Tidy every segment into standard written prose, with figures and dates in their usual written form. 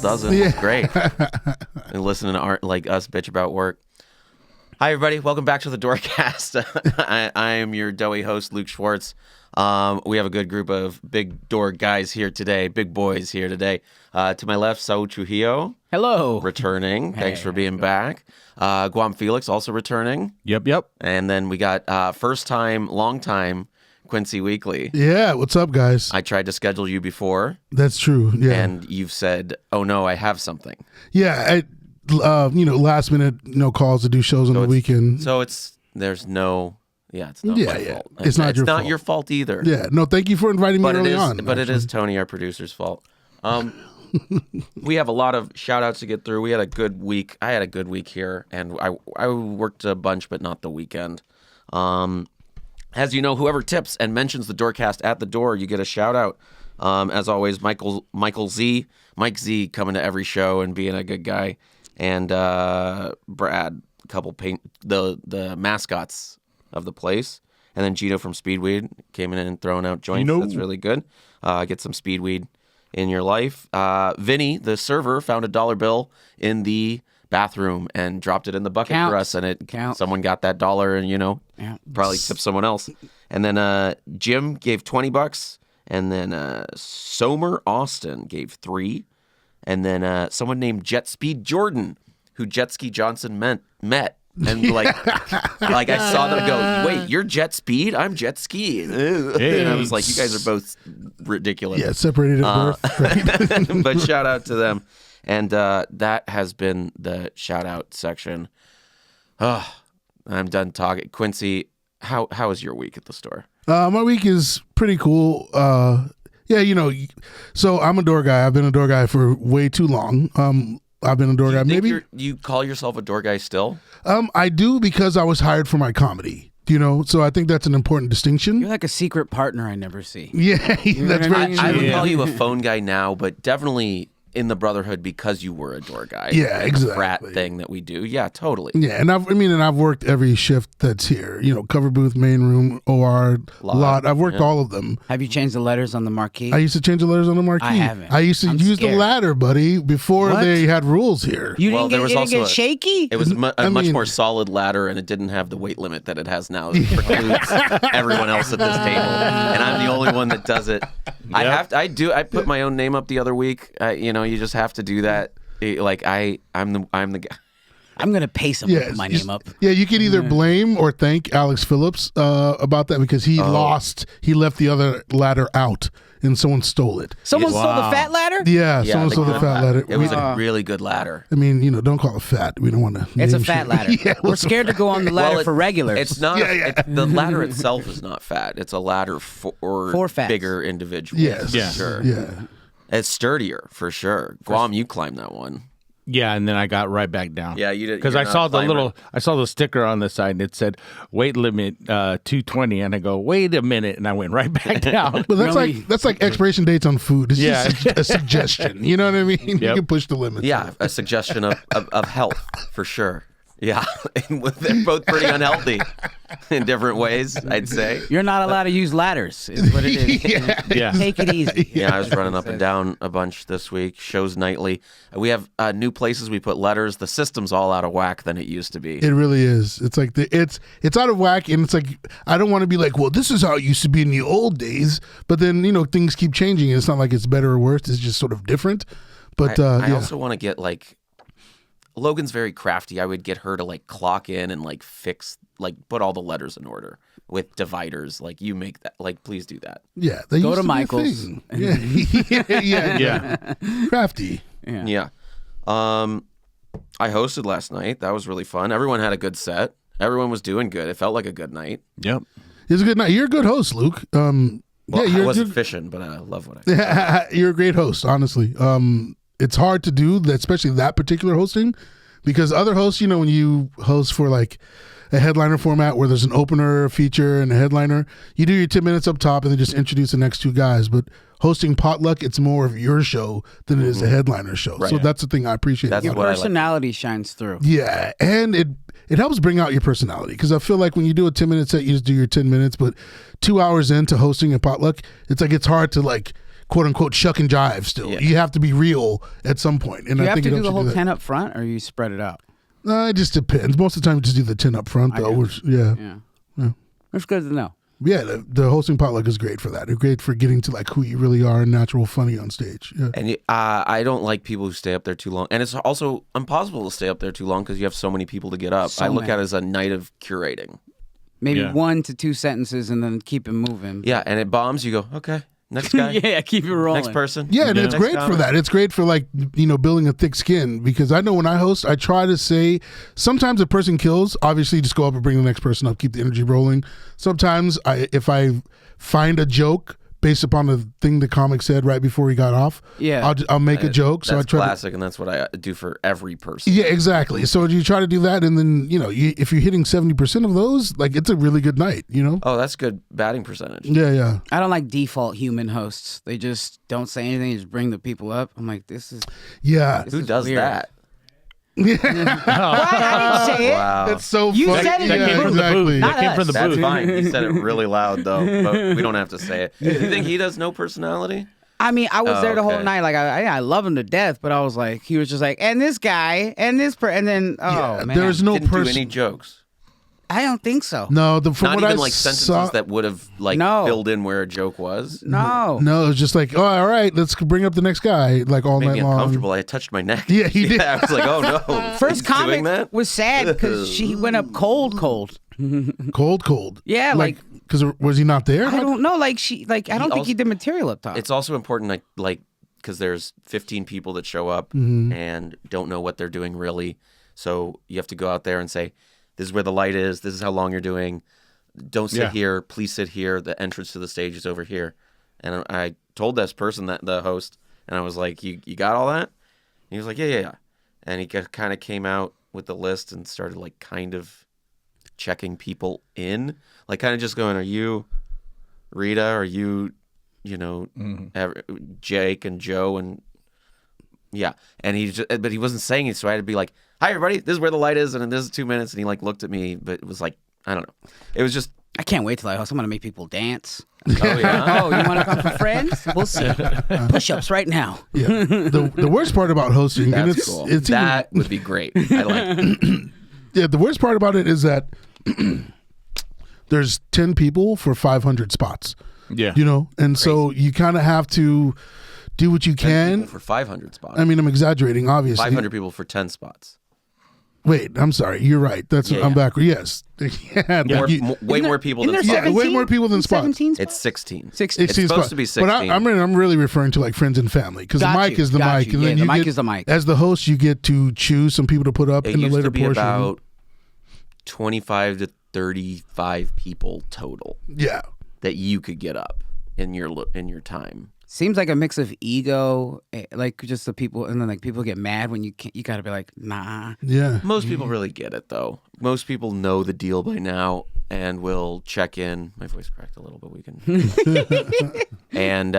dozen. It's great. And listening to art like us bitch about work. Hi, everybody. Welcome back to the Doorcast. I am your doughy host, Luke Schwartz. We have a good group of big door guys here today, big boys here today. To my left, Saul Trujillo. Hello. Returning. Thanks for being back. Guam Felix also returning. Yep. And then we got first time, long time, Quincy Weekley. Yeah, what's up, guys? I tried to schedule you before. That's true. Yeah, And you've said, "Oh no, I have something." yeah. Last minute, calls to do shows on the weekend. So there's no. Yeah, it's not my fault. It's not your fault. It's not your fault either. Yeah, no, thank you for inviting me early on. But it is Tony, our producer's fault. We have a lot of shout outs to get through. We had a good week. I had a good week here, and I worked a bunch, but not the weekend. As you know, whoever tips and mentions the Doorcast at the door, you get a shout out. As always, Mike Z coming to every show and being a good guy, and Brad, a couple the mascots of the place, and then Gino from Speedweed came in and throwing out joints. That's really good. Get some Speedweed in your life. Vinny, the server, found a $1 bill in the bathroom and dropped it in the bucket for us, and someone got that $1 and probably tipped someone else. And then Jim gave $20, and then Somer Austin gave $3, and then someone named Jet Speed Jordan, who Jet Ski Johnson met. And like I saw them go, wait, you're Jet Speed? I'm Jet Ski. And I was like, you guys are both ridiculous. Yeah, separated at birth. Right? But shout out to them. And that has been the shout out section. Oh, I'm done talking. Quincy, how was your week at the store? My week is pretty cool. So I'm a door guy. I've been a door guy for way too long. I've been a door guy. Maybe you call yourself a door guy still? I do, because I was hired for my comedy. So I think that's an important distinction. You're like a secret partner I never see. Yeah, that's very true. I would call you a phone guy now, but definitely in the Brotherhood because you were a door guy. Yeah, exactly. The frat thing that we do. Yeah, totally. Yeah, and I've worked every shift that's here. Cover booth, main room, OR, lot. I've worked all of them. Have you changed the letters on the marquee? I used to change the letters on the marquee. I haven't. I used to use the ladder, buddy, before they had rules here. You didn't get shaky? It was a much more solid ladder, and it didn't have the weight limit that it has now. That precludes everyone else at this table, and I'm the only one that does it. Yep. I put my own name up the other week. You just have to do that. Like I'm the guy. I'm gonna pay someone to put my name up. Yeah, you can either blame or thank Alex Phillips about that, because he lost. He left the other ladder out, and someone stole it. Someone stole the fat ladder? Yeah, someone stole the fat ladder. It was a really good ladder. Don't call it fat. We don't want to. It's a fat ladder. We're scared to go on the ladder for regulars. It's not. The ladder itself is not fat. It's a ladder for bigger individuals. Yes. For sure. Yeah. It's sturdier for sure. Guam, you climbed that one. Yeah, and then I got right back down. Yeah, you did. Because I saw the sticker on the side, and it said weight limit 220, and I go, wait a minute, and I went right back down. Well, that's like expiration dates on food. It's just a suggestion. You know what I mean? Yep. You can push the limits. Yeah, a suggestion of health for sure. Yeah, they're both pretty unhealthy in different ways, I'd say. You're not allowed to use ladders, is what it is. Yeah. Take it easy. Yeah, I was running up and down a bunch this week, shows nightly. We have new places we put letters. The system's all out of whack than it used to be. It really is. It's like it's out of whack, and it's like, I don't want to be like, well, this is how it used to be in the old days, but then, things keep changing, and it's not like it's better or worse. It's just sort of different. But I also want to get Logan's very crafty. I would get her to clock in and fix, put all the letters in order with dividers. You make that. Please do that. Yeah. Go to Michael's. Yeah. Crafty. Yeah. I hosted last night. That was really fun. Everyone had a good set. Everyone was doing good. It felt like a good night. Yep. It was a good night. You're a good host, Luke. I wasn't fishing, but I love what I did. You're a great host, honestly. It's hard to do, especially that particular hosting, because other hosts, when you host for a headliner format where there's an opener, a feature, and a headliner, you do your 10 minutes up top and then just introduce the next two guys. But hosting Potluck, it's more of your show than it is a headliner show. Right. So that's the thing I appreciate. Your personality shines through. Yeah, and it helps bring out your personality, because I feel like when you do a 10-minute set, you just do your 10 minutes, but 2 hours into hosting a Potluck, it's hard to quote unquote shuck and jive still. Yeah. You have to be real at some point. And Do you I have think to it do helps the you whole that. 10 up front, or you spread it out? It just depends. Most of the time, you just do the 10 up front, though. do. Which, yeah. Yeah. That's good to know. Yeah, the hosting potluck is great for that. It's great for getting to like who you really are and natural funny on stage. Yeah. And I don't like people who stay up there too long. And it's also impossible to stay up there too long because you have so many people to get up. So I look many. at it as a night of curating. Maybe Yeah. 1 to 2 sentences and then keep it moving. Yeah, and it bombs. You go, okay, next guy, Yeah, keep it rolling. next person. Yeah, and it's Next great for comic. that. It's great for like, building a thick skin, because I know when I host, I try to say, sometimes a person kills, obviously you just go up and bring the next person up, keep the energy rolling. Sometimes if I find a joke based upon the thing the comic said right before he got off, Yeah. I'll make a joke. So I That's try classic, and that's what I do for every person. Yeah, exactly. So you try to do that, and then, if you're hitting 70% of those, like, it's a really good night, Oh, that's good batting percentage. Yeah. I don't like default human hosts. They just don't say anything. They just bring the people up. I'm like, this is Yeah. Who is does weird. that? What? I didn't say it. Wow. That's so You funny. said it. That Yeah, came from the booth. Not That came from the us. That's booth. fine. He said it really loud, though, but we don't have to say it. You think he does no personality? I mean, I was Oh, there the whole okay. night. Like, I love him to death, but I was like, he was just like, and this guy, and this and then, Yeah, man. there's no Didn't do any person. jokes. I don't think so. No, from Not what even I like sentences saw, that would have like No. filled in where a joke was. No. No, it was just like, oh, all right, let's bring up the next guy, like all Made night me long. uncomfortable. I touched my neck. Yeah, he did. I was like, oh no. First He's comic doing that? was sad because she went up cold. Cold. Yeah, like because was he not there? I don't know. Like I don't think also- he did material up top. It's also important, like because there's 15 people that show up Mm-hmm. and don't know what they're doing really. So you have to go out there and say, this is where the light is. This is how long you're doing. Don't sit Yeah. here. Please sit here. The entrance to the stage is over here. And I told this person, that the host, and I was like, you got all that? And he was like, yeah. And he kind of came out with the list and started like kind of checking people in, like kind of just going, are you Rita? Are you, Jake and Joe and yeah. And but he wasn't saying it, so I had to be like, hi everybody, this is where the light is, and this is 2 minutes, and he like looked at me, but it was like, I don't know. It was just, I can't wait till I host. I'm gonna make people dance. oh yeah. Oh, you want to come for friends? We'll see. Push-ups right now. Yeah. The worst part about hosting, and That's it's cool. it's That would be great. I like it. yeah, the worst part about it is that there's 10 people for 500 spots. Yeah. And so you kind of have to do what you 10 can. people for 500 spots. I mean, I'm exaggerating, obviously. 500 people for 10 spots. Wait, I'm sorry. You're right. Yeah, I'm yeah. backward. Yes. Yeah. More, you- way more people than Isn't spots. there Yeah, way more people than spots. 17 It's 16. 16. It's supposed to be 16. But I'm really referring to like friends and family, because the Got mic you, is the got mic. you. And Yeah, then the you mic get, is the mic. As the host, you get to choose some people to put up It in the used later to be portion. about 25 to 35 people total Yeah. that you could get up in your time. Seems like a mix of ego, like just the people, and then like people get mad when you can't. You gotta be like, nah. Yeah. Most people really get it, though. Most people know the deal by now and will check in. My voice cracked a little, but we can. And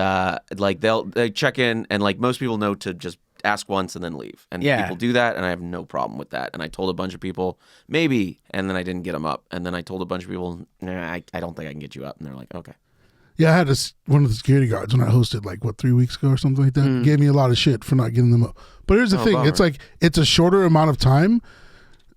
like they check in, and like most people know to just ask once and then leave. And Yeah. people do that, and I have no problem with that. And I told a bunch of people maybe, and then I didn't get them up. And then I told a bunch of people, nah, I don't think I can get you up. And they're like, okay. Yeah, I had one of the security guards when I hosted like 3 weeks ago or something like that. Gave me a lot of shit for not getting them up. But here's the thing: bummer. it's like it's a shorter amount of time.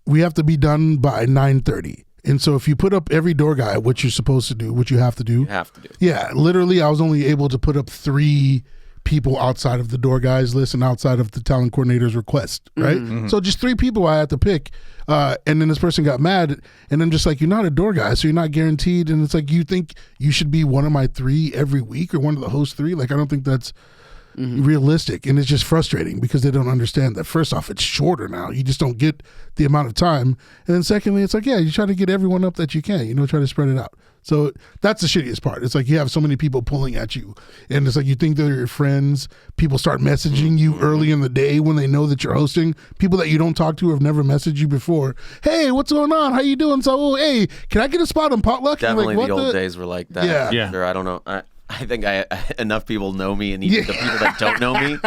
We have to be done by 9:30, and so if you put up every door guy, what you're supposed to do, what you have to do, You have to do. yeah, literally, I was only able to put up 3 people outside of the door guys list and outside of the talent coordinator's request, right? So just 3 people I had to pick. And then this person got mad, and I'm just like, you're not a door guy, so you're not guaranteed. And it's like, you think you should be one of my 3 every week or one of the host 3? Like, I don't think that's realistic. And it's just frustrating because they don't understand that. First off, it's shorter now. You just don't get the amount of time. And then secondly, it's like, yeah, you try to get everyone up that you can, try to spread it out. So that's the shittiest part. It's like you have so many people pulling at you, and it's like you think they're your friends. People start messaging you early in the day when they know that you're hosting. People that you don't talk to have never messaged you before. Hey, what's going on? How you doing? So, hey, can I get a spot on potluck? You're Definitely like, the what old days were like that. Yeah. Yeah. Sure, I don't know. I think enough people know me, and even the people that don't know me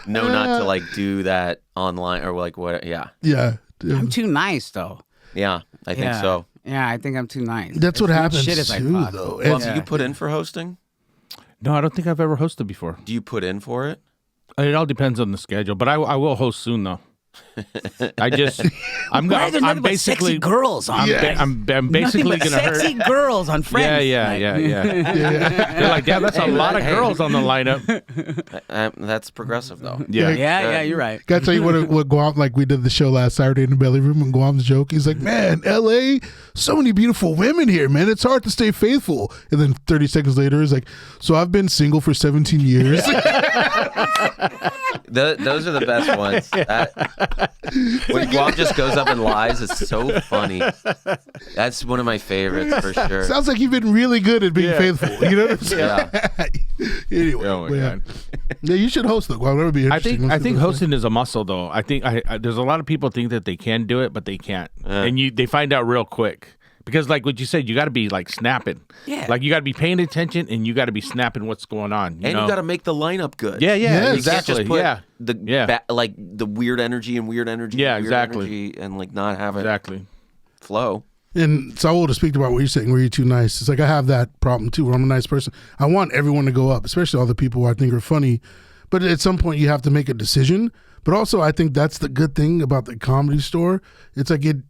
know not to like do that online or like what. Yeah, Yeah. I'm too nice though. yeah, I think Yeah. so. Yeah, I think I'm too nice. That's what As much happens shit as I too, possibly- though. Well, And- so you put in for hosting? No, I don't think I've ever hosted before. Do you put in for it? It all depends on the schedule, but I will host soon though. I'm Why are there nothing but basically sexy girls on? I'm basically Nothing but gonna hurt. sexy girls on Friends. Yeah. They're like, yeah, that's a lot of girls on the lineup. That's progressive, though. Yeah, you're right. Gotta tell you what Guam, like we did the show last Saturday in the belly room, and Guam's joke, he's like, man, LA, so many beautiful women here, man. It's hard to stay faithful. And then 30 seconds later, he's like, so I've been single for 17 years. Those are the best ones. When Guam just goes up and lies, it's so funny. That's one of my favorites for sure. Sounds like you've been really good at being faithful. You know what I'm saying? Anyway, Oh my God. Yeah, you should host though. Guam. That would be interesting. I think hosting is a muscle though. I think there's a lot of people think that they can do it, but they can't, and they find out real quick. Because like what you said, you got to be like snapping. Yeah. Like you got to be paying attention and you got to be snapping what's going on. You know? You got to make the lineup good. Yeah, Yes. exactly. You can't just put Yeah. like the weird energy and weird energy. Yeah, and weird exactly. energy and like not have it Exactly. flow. And Saul, to speak about what you're saying, were you too nice? It's like I have that problem too, where I'm a nice person. I want everyone to go up, especially all the people who I think are funny. But at some point, you have to make a decision. But also, I think that's the good thing about the Comedy Store. It's like it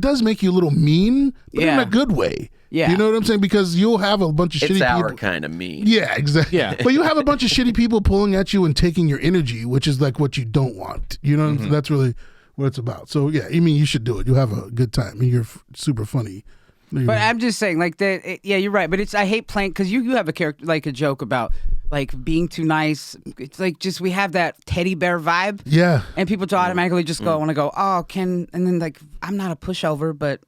does make you a little mean, but in a good way. Yeah. You know what I'm saying? Because you'll have a bunch of shitty It's our people. kind of mean. Yeah, exactly. Yeah. But you have a bunch of shitty people pulling at you and taking your energy, which is like what you don't want. You know what I'm saying? That's really what it's about. So, yeah, I mean, you should do it. You'll have a good time. I mean, you're super funny. But I'm just saying, like that. Yeah, you're right. But I hate playing because you have a character, like a joke about like being too nice. It's like just we have that teddy bear vibe. Yeah. And people just automatically just want to go, oh, and then like I'm not a pushover, but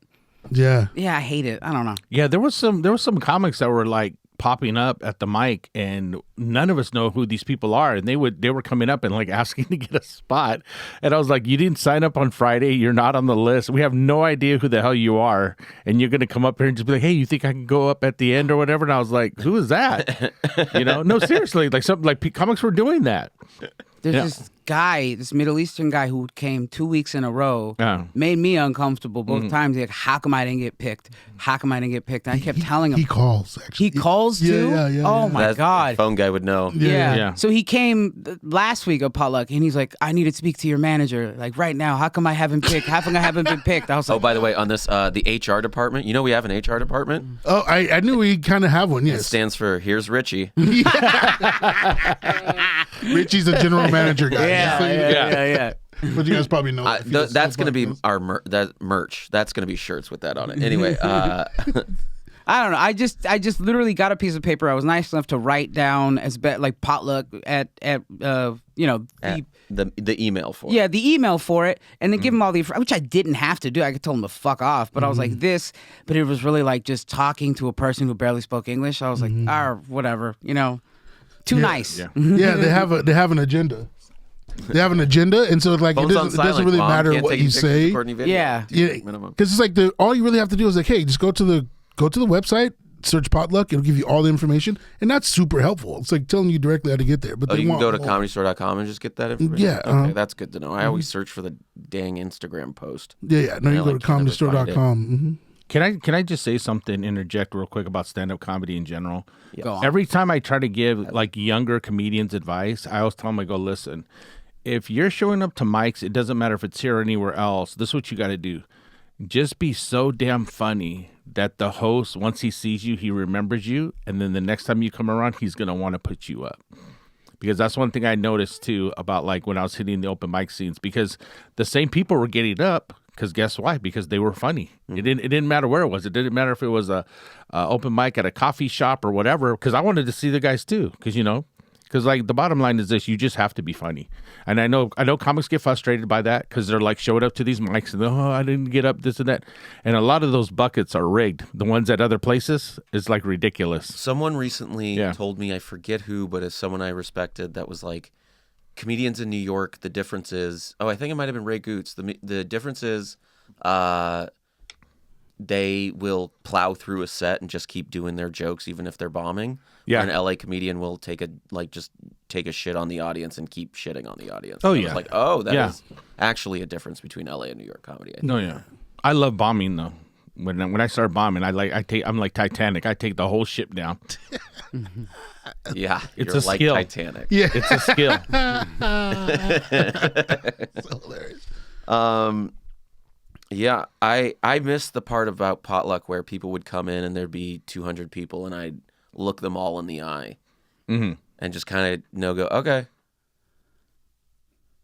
Yeah. yeah, I hate it. I don't know. Yeah, there was some comics that were like popping up at the mic, and none of us know who these people are, and they were coming up and like asking to get a spot, and I was like, you didn't sign up on Friday, you're not on the list, we have no idea who the hell you are, and you're gonna come up here and just be like, hey, you think I can go up at the end or whatever? And I was like, who is that? No, seriously, like something like comics were doing that. There's this Middle Eastern guy who came 2 weeks in a row, made me uncomfortable both times. Like, how come I didn't get picked? How come I didn't get picked? And I kept telling him. He calls, actually. He calls too? Yeah. Oh my God. The phone guy would know. Yeah. So he came last week of potluck, and he's like, I need to speak to your manager, like right now. How come I haven't picked? How come I haven't been picked? I was like, Oh, by the way, on this, the HR department, we have an HR department? Oh, I knew we kind of have one, It yes. stands for Here's Richie. Richie's the general manager guy. yeah. But you guys probably know. if you listen That's to going to be podcasts. our merch. That's going to be shirts with that on it. Anyway, I don't know. I just literally got a piece of paper. I was nice enough to write down like potluck at the email for it. Yeah, the email for it, and then give them all which I didn't have to do. I could tell them to fuck off, but I was like this. But it was really like just talking to a person who barely spoke English. I was like, whatever, too nice. Yeah. Yeah, they have an agenda. They have an agenda, and so like it Phone's on doesn't silent, really Mom. matter Can't what take you pictures, say. record any video. Yeah. Yeah, Minimum. because it's like all you really have to do is like, hey, just go to the website, search potluck, it'll give you all the information, and that's super helpful. It's like telling you directly how to get there. But they You can want go to all- comedystore.com and just get that information? Yeah, Okay, that's good to know. I always search for the dang Instagram post. Yeah. No, you go to can never find it. comedystore.com. Can I just say something, interject real quick about stand-up comedy in general? Go on. Every time I try to give like younger comedians advice, I always tell them, I go, listen, if you're showing up to mics, it doesn't matter if it's here or anywhere else. This is what you got to do. Just be so damn funny that the host, once he sees you, he remembers you. And then the next time you come around, he's going to want to put you up. Because that's one thing I noticed too about like when I was hitting the open mic scenes, because the same people were getting up. Because guess why? Because they were funny. It didn't matter where it was. It didn't matter if it was a open mic at a coffee shop or whatever. Because I wanted to see the guys too. Because like the bottom line is this: you just have to be funny. And I know comics get frustrated by that because they're like showing up to these mics and I didn't get up, this and that. And a lot of those buckets are rigged. The ones at other places is like ridiculous. Someone recently Yeah. told me, I forget who, but it's someone I respected, that was like, comedians in New York, the difference is, I think it might have been Ray Goots. The difference is they will plow through a set and just keep doing their jokes even if they're bombing. Yeah. An LA comedian will take a shit on the audience and keep shitting on the audience. Oh, I was yeah. like, that Yeah. is actually a difference between LA and New York comedy. I think. No, yeah. I love bombing though. When I start bombing, I'm like Titanic. I take the whole ship down. Yeah, It's you're a like skill. Titanic. Yeah. It's a skill. So hilarious. Yeah, I missed the part about potluck where people would come in and there'd be 200 people and I'd look them all in the eye and just kind of go, okay.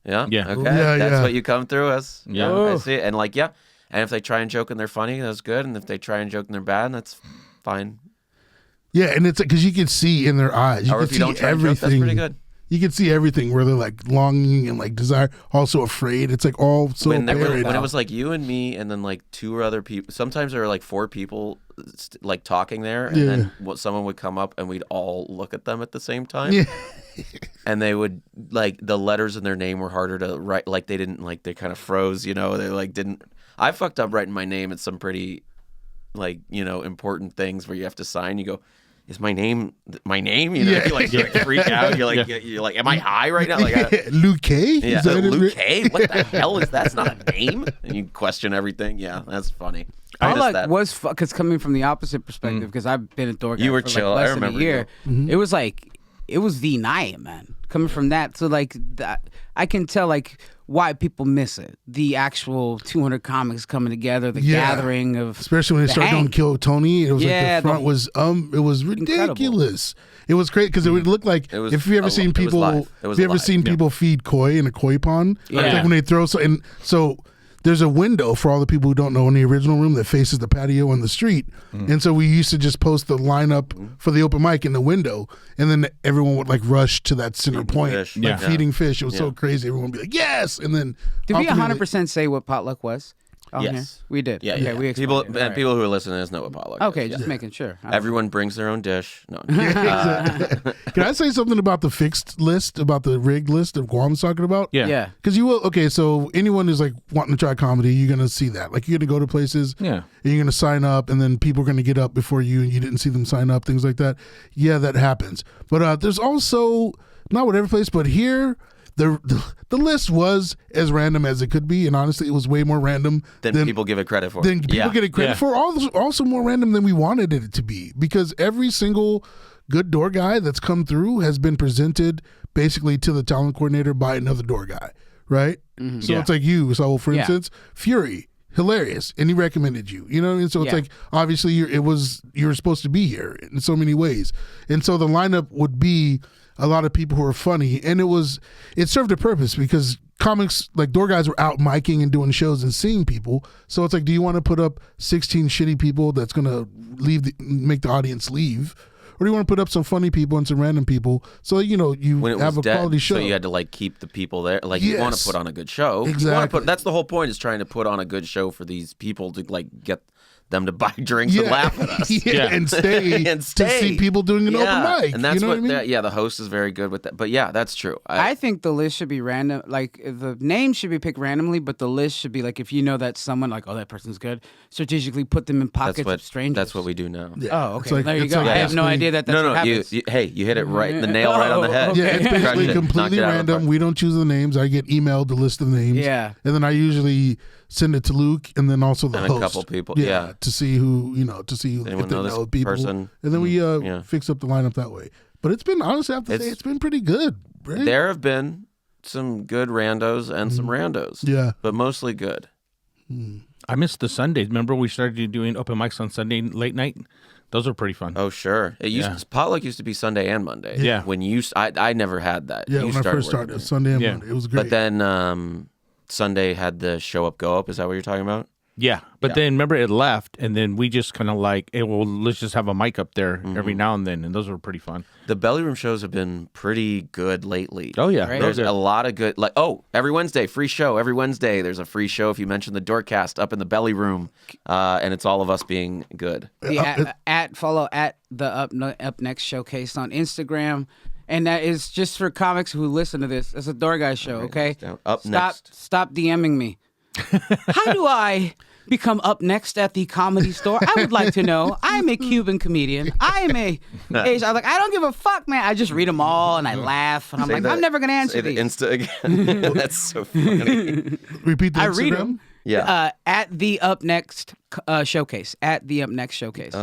Yeah? Yeah. Okay. Yeah, That's yeah. what you come through as. Yeah. I see it. And like, yeah. And if they try and joke and they're funny, that's good. And if they try and joke and they're bad, that's fine. Yeah, and it's because you can see in their eyes. You Or can if you see don't try and joke, everything. that's pretty good. You can see everything where they're like longing and like desire, also afraid. It's like all so when apparent. it was like you and me and then like two other people, sometimes there were like four people like talking there, and then someone would come up and we'd all look at them at the same time. Yeah. And they would like the letters in their name were harder to write, like they didn't like they kind of froze, they like didn't. I fucked up writing my name at some pretty like important things where you have to sign. You go, is my name my name? You like freak out. You're like, am I high right now? Like, Luke K? yeah, Is that it? Luke K. What the hell is that? That's not a name. And you question everything. Yeah, that's funny. I like was because coming from the opposite perspective, because I've been a Doorcast You were for chill. like I less than a remember year. It was like it was the night, man. Coming from that, so like that, I can tell like why people miss it. The actual 200 comics coming together, the gathering of, especially when they started doing Kill Tony. It was like the front was it was ridiculous. It was great because it would look like if you ever seen people, people feed koi in a koi pond, like when they throw so there's a window for all the people who don't know in the original room that faces the patio on the street. And so we used to just post the lineup for the open mic in the window, and then everyone would like rush to that center point, feeding fish. It was so crazy. Everyone would be like, yes. And then did we 100% say what potluck was? Yes. Here? We did. Yeah, okay, we people explained it. people who are listening to this know what potluck Okay, is. just making sure. Everyone brings their own dish. No. Can I say something about the fixed list, about the rigged list that Guam's talking about? Yeah. Because you will, so anyone who's like wanting to try comedy, you're going to see that. Like you're going to go to places, and you're going to sign up, and then people are going to get up before you, and you didn't see them sign up, things like that. Yeah, that happens. But there's also, not with every place, but here, the list was as random as it could be, and honestly, it was way more random than people give it credit for. Than people get it credit for. Also more random than we wanted it to be, because every single good door guy that's come through has been presented basically to the talent coordinator by another door guy, right? So it's like you, Saul, for instance, Fury, hilarious, and he recommended you. You know what I mean? So it's like obviously you were supposed to be here in so many ways, and so the lineup would be a lot of people who are funny, and it served a purpose because comics, like door guys, were out miking and doing shows and seeing people. So it's like, do you want to put up 16 shitty people that's gonna make the audience leave, or do you want to put up some funny people and some random people so you have a quality show? So you had to like keep the people there. Like you want to put on a good show. Exactly. That's the whole point, is trying to put on a good show for these people to like get them to buy drinks and laugh at us. And stay to see people doing an open mic. And that's what I mean? The host is very good with that. But yeah, that's true. I think the list should be random. Like the name should be picked randomly, but the list should be like, if you know that someone, like, oh, that person's good, strategically put them in pockets of strangers. That's what we do now. Oh, okay. There you go. I have no idea that's what happens. You hit it right, the nail right on the head. Yeah, it's basically completely random. We don't choose the names. I get emailed the list of names. Yeah. And then I usually send it to Luke and then also the host. A couple people. To see who, if they know people. Person. And then we fix up the lineup that way. But it's been, honestly, I have to say, it's been pretty good. Right? There have been some good randos and some randos. Yeah. But mostly good. I missed the Sundays. Remember we started doing open mics on Sunday late night? Those were pretty fun. Oh, sure. Potluck used to be Sunday and Monday. Yeah. When I never had that. Yeah, when I first started, Sunday and Monday. It was great. But then Sunday had the show up, go up. Is that what you're talking about? Yeah. But then remember it left, and then we just kind of like, hey, well, let's just have a mic up there every now and then, and those were pretty fun. The Belly Room shows have been pretty good lately. Oh, yeah. Right. There's a lot of good, like, every Wednesday, free show. Every Wednesday, there's a free show if you mention the Doorcast up in the Belly Room, and it's all of us being good. Follow at the Up Next Showcase on Instagram. And that is just for comics who listen to this. It's a Door Guy show, okay? Next. Stop DMing me. How do I become up next at the Comedy Store? I would like to know. I'm a Cuban comedian. I'm a Asian. I'm like, I don't give a fuck, man. I just read them all and I laugh. And I'm like, I'm never going to answer the these. Insta again. That's so funny. Repeat the Instagram. I read them. At the Up Next showcase. At the Up Next showcase.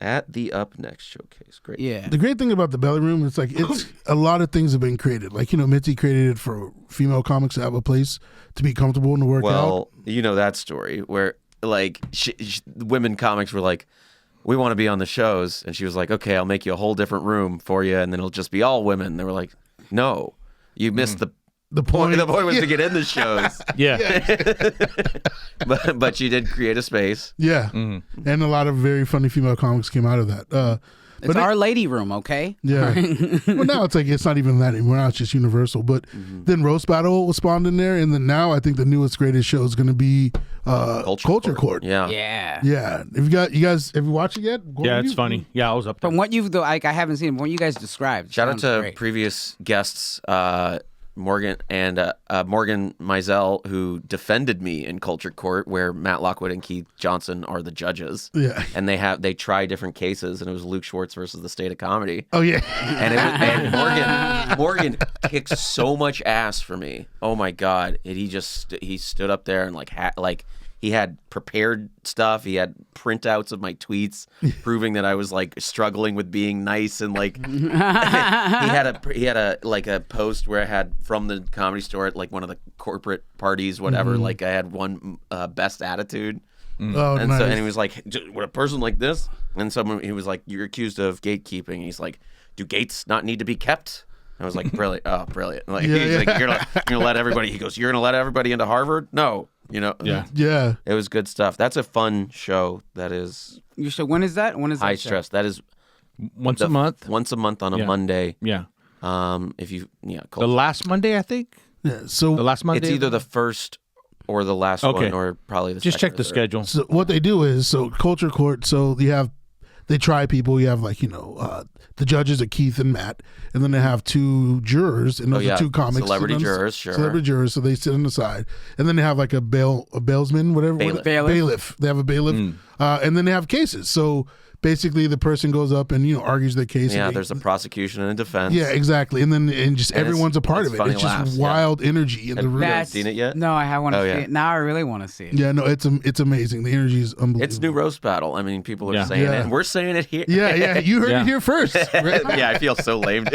At the Up Next showcase. Great. Yeah. The great thing about the Belly Room, it's a lot of things have been created. Like, Mitzi created it for female comics to have a place to be comfortable and to work out. Well, you know that story where like women comics were like, we want to be on the shows, and she was like, okay, I'll make you a whole different room for you, and then it'll just be all women. They were like, no, you missed the point. The point was to get in the shows. but she did create a space. Yeah, and a lot of very funny female comics came out of that. It's our lady room, okay? Yeah. Well, now it's not even that anymore. Now it's just universal. But then Roast Battle was spawned in there, and then now I think the newest greatest show is going to be Culture Court. Yeah. Yeah. Have you watched it yet? Yeah, it's funny. Yeah, I was up there. From what you've I haven't seen it. What you guys described. Shout out to great. previous guests, Morgan and Morgan Mizell, who defended me in Culture Court, where Matt Lockwood and Keith Johnson are the judges. Yeah. And they try different cases, and it was Luke Schwartz versus the State of Comedy. Oh yeah. And Morgan kicked so much ass for me. Oh my God! And he stood up there and he had prepared stuff. He had printouts of my tweets proving that I was like struggling with being nice, and like he had a post where I had from the Comedy Store at like one of the corporate parties, whatever. Like I had one best attitude. Oh, And nice. so, and he was like, would a person like this? And someone, he was like, you're accused of gatekeeping. He's like, do gates not need to be kept? I was like, brilliant. Oh, brilliant. Like, he's like, you're gonna let everybody, he goes, you're gonna let everybody into Harvard? No. Yeah. It was good stuff. That's a fun show. That is. So when is that? When is that high show? stress. That is once a month. Once a month on a Monday. Yeah. The last Monday, I think. Yeah. So The last Monday. it's either the first or the last one, or probably the Just second check or the third. schedule. So what they do is, Culture Court, they try people. You have the judges are Keith and Matt, and then they have two jurors, and those are two comics. Celebrity jurors, sure. Celebrity jurors, so they sit on the side. And then they have like a bailsman, whatever. Bailiff. They have a bailiff. And then they have cases. So basically the person goes up and argues their case. Yeah, there's a prosecution and a defense. Yeah, exactly. And just everyone's a part of it. funny It's just laughs, wild energy in the room. You haven't seen it yet? No, I want to see it. Now I really want to see it. Yeah, no, it's amazing. The energy is unbelievable. It's new roast battle. I mean, people are saying it, and we're saying it here. Yeah, you heard it here first. Right? Yeah, I feel so lame.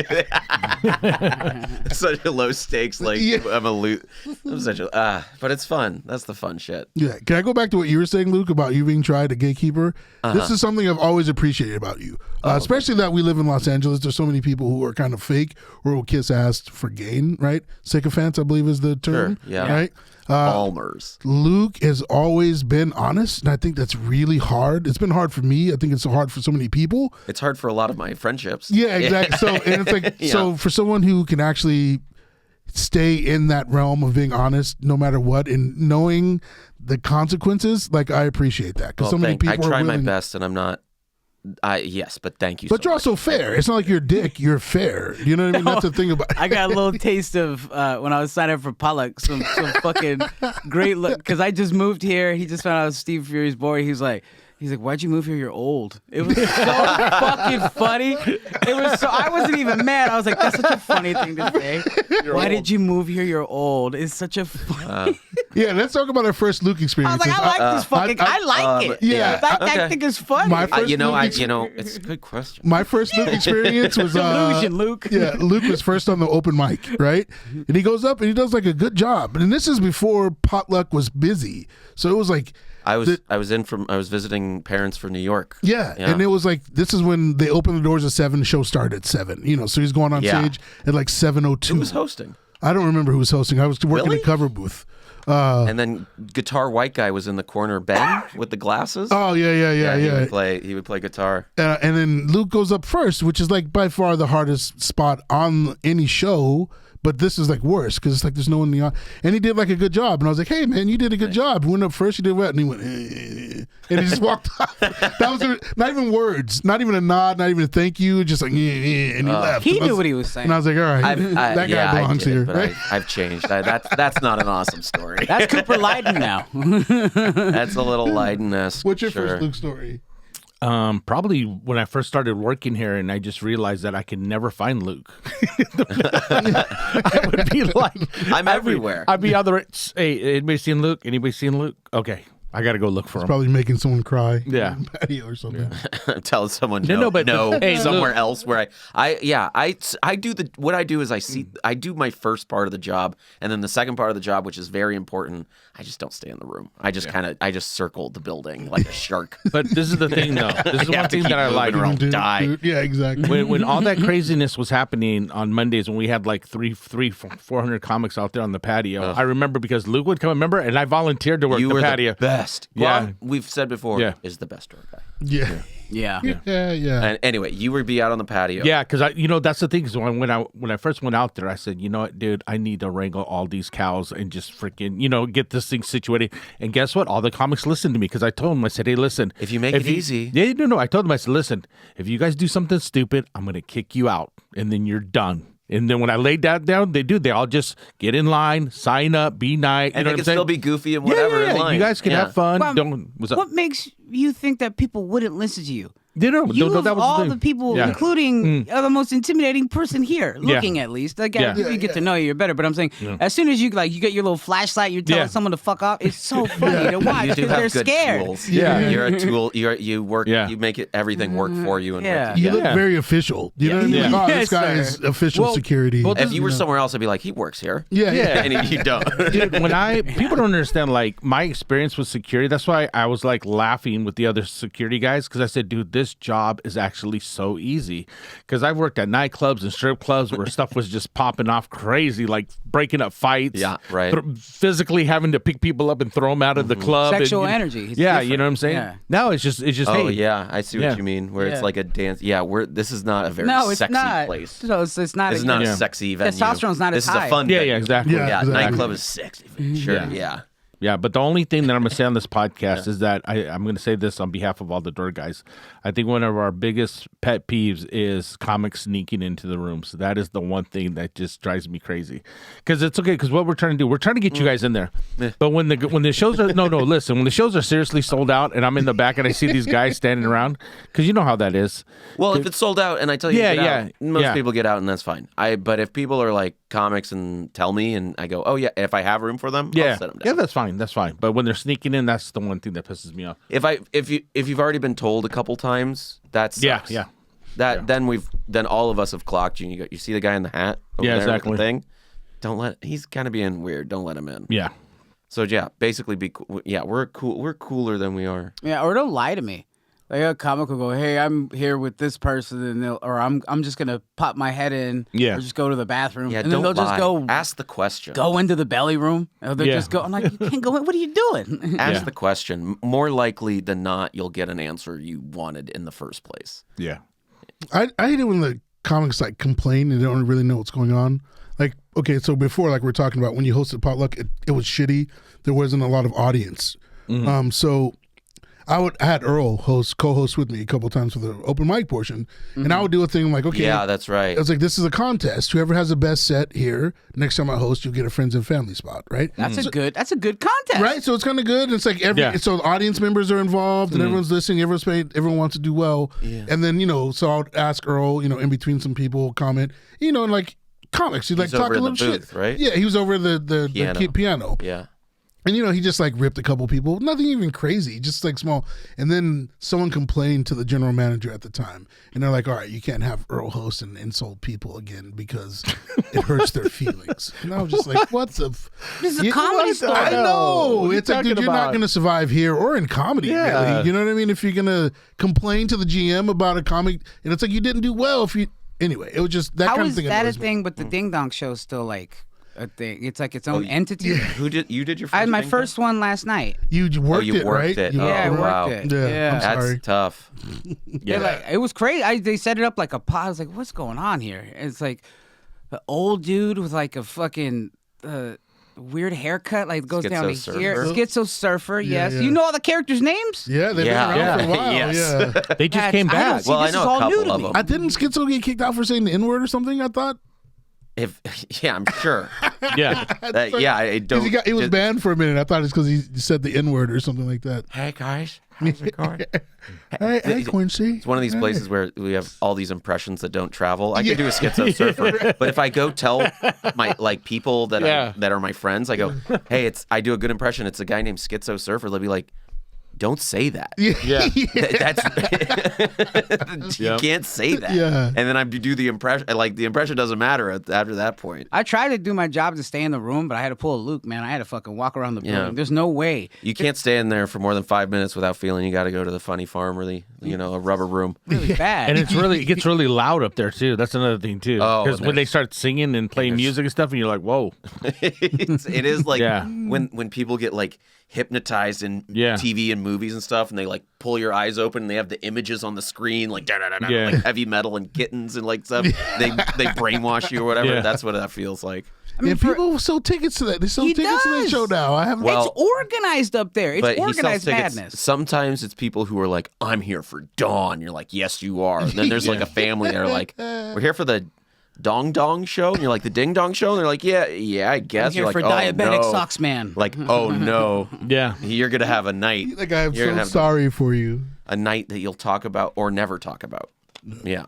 Such a low stakes. Like I'm such a. But it's fun. That's the fun shit. Yeah. Can I go back to what you were saying, Luke, about you being tried a gatekeeper? This is something I've always appreciated about you, especially that we live in Los Angeles. There's so many people who are kind of fake or will kiss ass for gain, right? Sycophants, I believe, is the term. Sure, yeah. Right. Balmers. Luke has always been honest, and I think that's really hard. It's been hard for me. I think it's hard for so many people. It's hard for a lot of my friendships. Yeah, exactly. So, and it's like, so for someone who can actually stay in that realm of being honest, no matter what, and knowing the consequences, like I appreciate that because so many people. I try are my willing, best, and I'm not. Yes, but thank you. But so you're much. also fair. It's not like you're a dick. You're fair. You know what I mean? That's the thing about. I got a little taste of when I was signing up for potluck. Some fucking great look because I just moved here. He just found out I was Steve Fury's boy. He's like, why'd you move here? You're old. It was so fucking funny. It was so. I wasn't even mad. I was like, that's such a funny thing to say. Why did you move here? You're old. It's such a funny. Yeah, let's talk about our first Luke I experience. was like, I like this fucking. I like it. Yeah. I think it's funny. My first it's a good question. My first Luke experience was Illusion, Luke. Yeah, Luke was first on the open mic, right? And he goes up and he does like a good job. And this is before Potluck was busy, so it was like. I was visiting parents from New York. Yeah, and it was like this is when they opened the doors at 7. The show started at 7. So he's going on stage at like 7:02. Who was hosting? I don't remember who was hosting. I was working in cover booth. And then guitar white guy was in the corner, Ben with the glasses. Oh yeah. He would play guitar. And then Luke goes up first, which is like by far the hardest spot on any show. But this is like worse because it's like there's no one in the and he did like a good job, and I was like, "Hey man, you did a good job." He went up first, he did what, and he went, and he just walked off. That was not even words, not even a nod, not even a thank you, just like and he left. He knew what he was saying, and I was like, "All right, that guy belongs here." But I've changed. That's not an awesome story. That's Cooper Lyden now. That's a little Lyden-esque. What's your first Luke story? Probably when I first started working here, and I just realized that I could never find Luke. I would be like, I'm everywhere. I'd be out there. Hey, anybody seen Luke? Anybody seen Luke? Okay, I got to go look for him. Probably making someone cry. Yeah. On the patio or something. I'm telling someone but hey, somewhere look. else where I do what I do is I do my first part of the job, and then the second part of the job, which is very important, I just don't stay in the room. I just I just circle the building like a shark. But this is the thing, though. This is one thing that I like. Or I'll die. Yeah, exactly. When all that craziness was happening on Mondays, when we had like 400 comics out there on the patio, I remember because Luke would come, remember, and I volunteered to work You the were patio. the best. Yeah. Well, we've said before, is the best door guy. Yeah. Yeah. And anyway, you would be out on the patio. Yeah, because that's the thing. Is when I first went out there, I said, you know what, dude, I need to wrangle all these cows and just freaking, get this thing situated. And guess what? All the comics listened to me because I told them, I said, hey, listen, If you make it easy. Yeah, no. I told them, I said, listen, if you guys do something stupid, I'm gonna kick you out, and then you're done. And then when I laid that down, they all just get in line, sign up, be nice. And you know they what can I'm saying? still be goofy and whatever in line. You guys can have fun. Well, What's up? what makes you think that people wouldn't listen to you? You know, You that was all thing. the people, Yeah. including the most intimidating person here, looking at least. Like, you get to know you better. But I'm saying, as soon as you get your little flashlight, you're telling someone to fuck off. It's so funny to watch You do because have they're good scared. tools. Yeah. You're a tool. You work. Yeah. You make everything work for you. And Yeah. You look very official. You know what I mean? Yeah. Like, oh, Yes, this guy sir. is official security. well, if you were somewhere else, I'd be like, he works here. yeah. And you don't. Dude, people don't understand like my experience with security. That's why I was like laughing with the other security guys because I said, dude, this job is actually so easy. Because I've worked at nightclubs and strip clubs where stuff was just popping off crazy, like breaking up fights. Yeah, right. Physically having to pick people up and throw them out of the club. Sexual and, energy. It's yeah, different. you know what I'm saying? Yeah. No, it's just Oh hey. yeah, I see what you mean. Where it's like a dance. Yeah, this is not a very No, it's sexy not. place. So it's not. This is not a sexy venue. Testosterone's not This as is high. a fun Yeah, venue. yeah, exactly. Yeah. Yeah, Exactly. nightclub is sexy. Sure. Yeah. Yeah. Yeah, but the only thing that I'm going to say on this podcast is that I'm going to say this on behalf of all the door guys. I think one of our biggest pet peeves is comics sneaking into the rooms. That is the one thing that just drives me crazy. Because it's okay, because what we're trying to do, we're trying to get you guys in there. But when the shows are, listen, when the shows are seriously sold out and I'm in the back and I see these guys standing around, because you know how that is. Well, if it's sold out and I tell you to get out, most yeah. people get out and that's fine. But if people are like comics and tell me and I go, oh yeah, if I have room for them, I'll set them down. Yeah, that's fine. That's fine. But when they're sneaking in, that's the one thing that pisses me off. If you've already been told a couple times, that sucks. Yeah. Then all of us have clocked you. You see the guy in the hat over there exactly. with the thing? He's kind of being weird. Don't let him in. Yeah. So yeah, basically be cool. Yeah, we're cooler than we are. Yeah, or don't lie to me. Like a comic will go, "Hey, I'm here with this person," and I'm just gonna pop my head in, or just go to the bathroom, Yeah, and then don't they'll lie. just go Ask the question. go into the belly room, or they'll just go. I'm like, you can't go in. What are you doing? Ask the question. More likely than not, you'll get an answer you wanted in the first place. Yeah. I hate it when the comics like complain and they don't really know what's going on. Like, okay, so before, like we're talking about when you hosted potluck, it was shitty. There wasn't a lot of audience. So I had Earl co-host with me a couple times for the open mic portion, and I would do a thing like, okay, Yeah, that's right. I was like, this is a contest. Whoever has the best set here, next time I host, you'll get a friends and family spot, right? That's a good contest, Right, so it's kind of good. It's like so the audience members are involved and everyone's listening. Everyone's paid. Everyone wants to do well. Yeah. And then so I'll ask Earl, in between some people comment, and like comics, he'd like talk over a in the little booth, shit, right? Yeah, he was over the piano. Yeah. And he just like ripped a couple people, nothing even crazy, just like small. And then someone complained to the general manager at the time, and they're like, "All right, you can't have Earl host and insult people again because it hurts their feelings." And I was just like, "What the? This is a comedy store. I know. What are you It's like, dude, talking you're not about? going to survive here or in comedy. Yeah. Really. You know what I mean? If you're going to complain to the GM about a comic, and it's like you didn't do well. If you anyway, it was just that How kind is of thing. that a annoys me. thing? But the Ding Dong Show is still like a thing. It's like its own entity. You did your first I had my thing, first one last night. You worked you it, worked right? it. You Oh, Yeah, I worked worked wow. it. Yeah, Yeah. I'm sorry. That's tough. Yeah, like, it was crazy. They set it up like a pod. I was like, what's going on here? It's like an old dude with like a fucking weird haircut, like goes down to Schizo here. surfer? Schizo surfer, yes. yeah. You know all the characters' names? Yeah, they've Yeah. been around Yeah. for a while. Yes. Yeah. They just That's- came I don't back. see- Well, this I know is a all new couple to of me. them. I didn't Schizo get kicked out for saying the N-word or something, I thought? Yeah, I'm sure. Yeah. I don't. He was banned for a minute. I thought it's because he said the N-word or something like that. Hey guys, how's it going? Hey, Quincy. It's one of these places where we have all these impressions that don't travel. I could do a schizo surfer, but if I go tell my people that that are my friends, I go, hey, I do a good impression. It's a guy named Schizo Surfer. They'll be like, don't say that. Yeah. You can't say that. Yeah. And then I do the impression. Like the impression doesn't matter after that point. I tried to do my job to stay in the room, but I had to pull a Luke, man. I had to fucking walk around the building. There's no way. You can't stay in there for more than 5 minutes without feeling you got to go to the funny farm or a rubber room. Really bad. And it gets really loud up there too. That's another thing too. Because when they start singing and playing music and stuff, and you're like, whoa. it is like when people get like hypnotized in TV and movies and stuff, and they like pull your eyes open and they have the images on the screen like like heavy metal and kittens and like stuff. They brainwash you or whatever. Yeah. That's what that feels like. I mean, people sell tickets to that. They sell tickets to that show now. It's organized up there. It's organized madness. Sometimes it's people who are like, I'm here for Dawn. You're like, yes, you are. And then there's like a family that are like, we're here for the Dong Dong show, and you're like, the Ding Dong show, and they're like, yeah, I guess. I'm here you're for like, diabetic no. socks, man. Like, oh no, Yeah. you're gonna have a night. Like, I'm so sorry for you. A night that you'll talk about or never talk about. Yeah.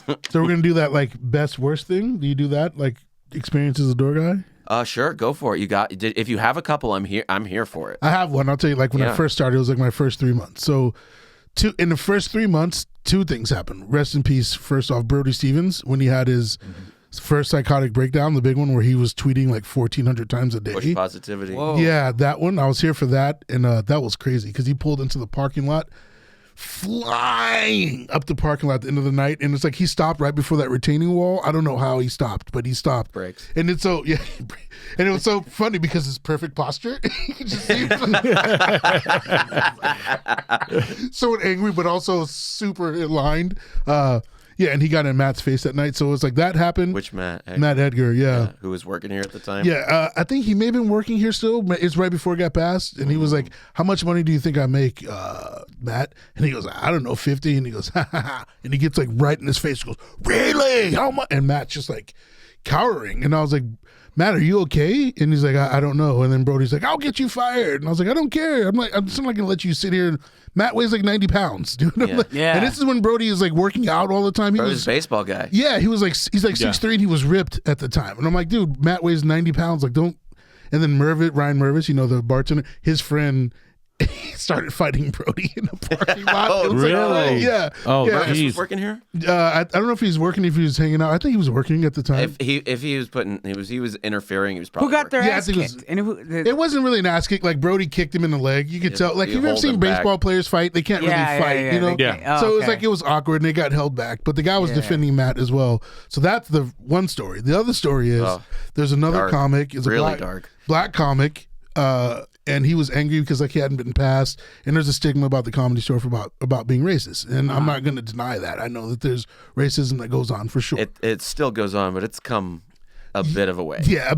So we're gonna do that like best worst thing. Do you do that like experience as a door guy? Sure, go for it. If you have a couple, I'm here for it. I have one. I'll tell you. Like when I first started, it was like my first 3 months. So, in the first 3 months, 2 things happened. Rest in peace. First off, Brody Stevens, when he had his first psychotic breakdown, the big one where he was tweeting like 1,400 times a day. Push positivity. Whoa. Yeah, that one. I was here for that, and that was crazy because he pulled into the parking lot, flying up the parking lot at the end of the night, and it's like he stopped right before that retaining wall. I don't know how he stopped, but he stopped. Brakes. And it's so and it was so funny because his perfect posture. You just see him so angry, but also super aligned. Yeah, and he got in Matt's face that night. So it was like that happened. Which Matt? Matt Edgar, yeah. Who was working here at the time? Yeah, I think he may have been working here still. It's right before it got passed. And he was like, how much money do you think I make, Matt? And he goes, I don't know, 50. And he goes, ha, ha, ha. And he gets like right in his face. He goes, really? How much? And Matt's just like cowering. And I was like, Matt, are you okay? And he's like, I don't know. And then Brody's like, I'll get you fired. And I was like, I don't care. I'm just not gonna let you sit here. Matt weighs like 90 pounds, dude. Yeah. And this is when Brody is like working out all the time. He was a baseball guy. Yeah, he's like 6'3" and he was ripped at the time. And I'm like, dude, Matt weighs 90 pounds. Like, don't. And then Ryan Mervis, the bartender, his friend, he started fighting Brody in the parking lot. Oh, really? Yeah. Oh, yeah. He was working here. I don't know if he's working, if he was hanging out. I think he was working at the time. If he was interfering, he was probably Who got their working. ass kicked? It wasn't really an ass kick. Like Brody kicked him in the leg. You could tell. Like, you've ever seen baseball players fight? They can't really fight. Yeah. So it was like it was awkward and they got held back. But the guy was defending Matt as well. So that's the one story. The other story is there's another dark. comic. It's Really a dark. black comic. And he was angry because like he hadn't been passed, and there's a stigma about the Comedy Store about being racist, and I'm not going to deny that. I know that there's racism that goes on for sure. It still goes on, but it's come a bit of a way. Yeah,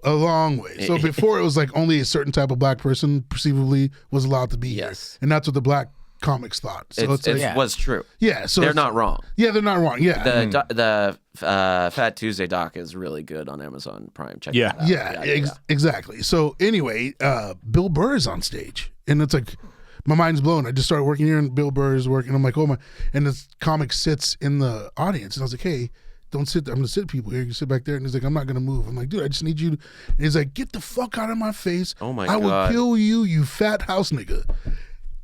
a long way. So before it was like only a certain type of black person perceivably was allowed to be here, and that's what the black comics thought. So it was true. Yeah, so they're not wrong. Yeah, they're not wrong. Yeah, The Fat Tuesday doc is really good on Amazon Prime. Check that out. Yeah, exactly. So anyway, Bill Burr is on stage, and it's like my mind's blown. I just started working here, and Bill Burr is working. I'm like, oh my! And this comic sits in the audience, and I was like, hey, don't sit there. I'm gonna sit people here. You sit back there, and he's like, I'm not gonna move. I'm like, dude, I just need you. And he's like, get the fuck out of my face. Oh my I God. will kill you, you fat house nigga.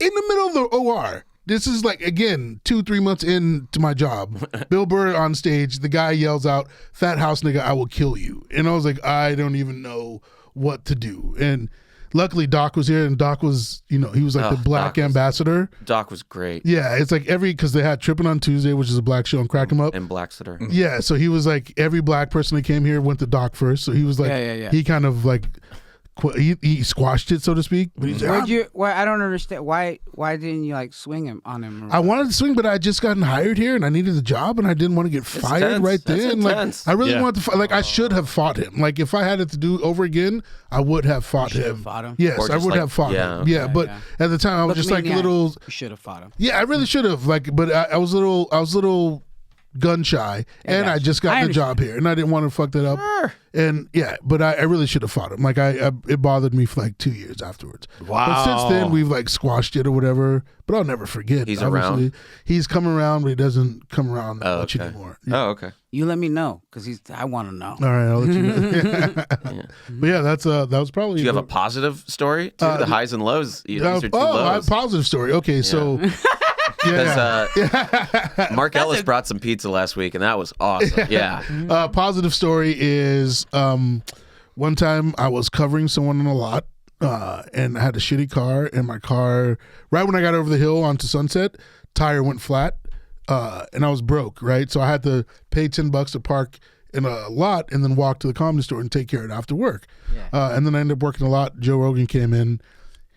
In the middle of the OR. This is like, again, 2-3 months into my job. Bill Burr on stage, the guy yells out, fat house nigga, I will kill you. And I was like, I don't even know what to do. And luckily Doc was here, and Doc was, he was like the black ambassador. Doc was great. Yeah, it's like because they had Trippin' on Tuesday, which is a black show, and Crack 'em Up. And Blacksetter. Yeah, so he was like, every black person that came here went to Doc first. So he was like, he kind of like, he squashed it, so to speak. But he's like, I don't understand. Why didn't you like swing him on him? I wanted to swing, but I had just gotten hired here, and I needed the job, and I didn't want to get fired right then. Intense. Like, I really wanted to fight. Like, I should have fought him. Like, if I had it to do over again, I would have fought him. Fought him? Yes, I would have fought him. okay. Yeah, but at the time, I was just like a little. You should have fought him. Yeah, I really should have. Like, but I was a little gun shy, and got I you. just got I the job here, and I didn't want to fuck that up. And yeah, but I really should have fought him. Like it bothered me for like 2 years afterwards. Wow. But since then we've like squashed it or whatever. But I'll never forget. He's Obviously, around? He's come around, but he doesn't come around that much okay. anymore. Oh, okay. You let me know because I want to know. All right, I'll let you know. But yeah, that was probably. Do you have a positive story too? The highs and lows. These are two lows. Positive story. Okay, so. Yeah. Because Mark Ellis brought some pizza last week, and that was awesome. Yeah. Positive story is one time I was covering someone in a lot, and I had a shitty car, and my car, right when I got over the hill onto Sunset, tire went flat, and I was broke, right? So I had to pay $10 to park in a lot and then walk to the comedy store and take care of it after work. Yeah. And then I ended up working a lot. Joe Rogan came in.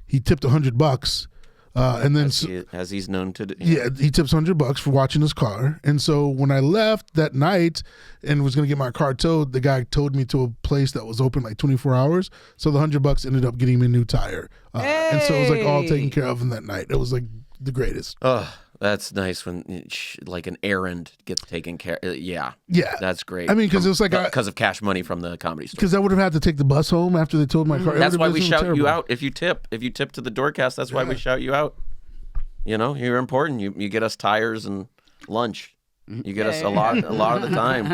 He tipped $100. And then as he's known to do. Yeah, he tips $100 for watching his car. And so when I left that night and was going to get my car towed, the guy towed me to a place that was open like 24 hours. So the $100 ended up getting me a new tire. And so it was like all taken care of in that night. It was like the greatest. Oh, that's nice when like an errand gets taken care. Yeah, that's great. I mean, because it was like because of cash money from the comedy store. Because I would have had to take the bus home after they towed my car. That's why we shout you out if you tip. If you tip to the Doorcast, that's why we shout you out. You know, you're important. You get us tires and lunch. You get us a lot of the time.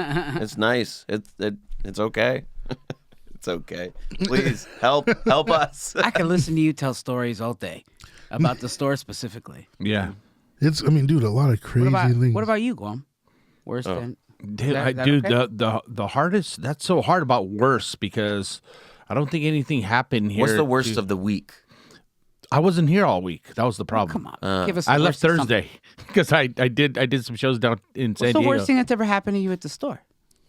It's nice. It's okay. It's okay. Please help us. I can listen to you tell stories all day about the store specifically. Yeah. I mean, dude, a lot of crazy things. What about you, Guam? Worse than Dude, okay? the hardest, that's so hard about worse because I don't think anything happened here. What's the worst of the week? I wasn't here all week. That was the problem. Come on, give us. I the left worst of something. Thursday because I did some shows down in San What's the Diego. worst thing that's ever happened to you at the store?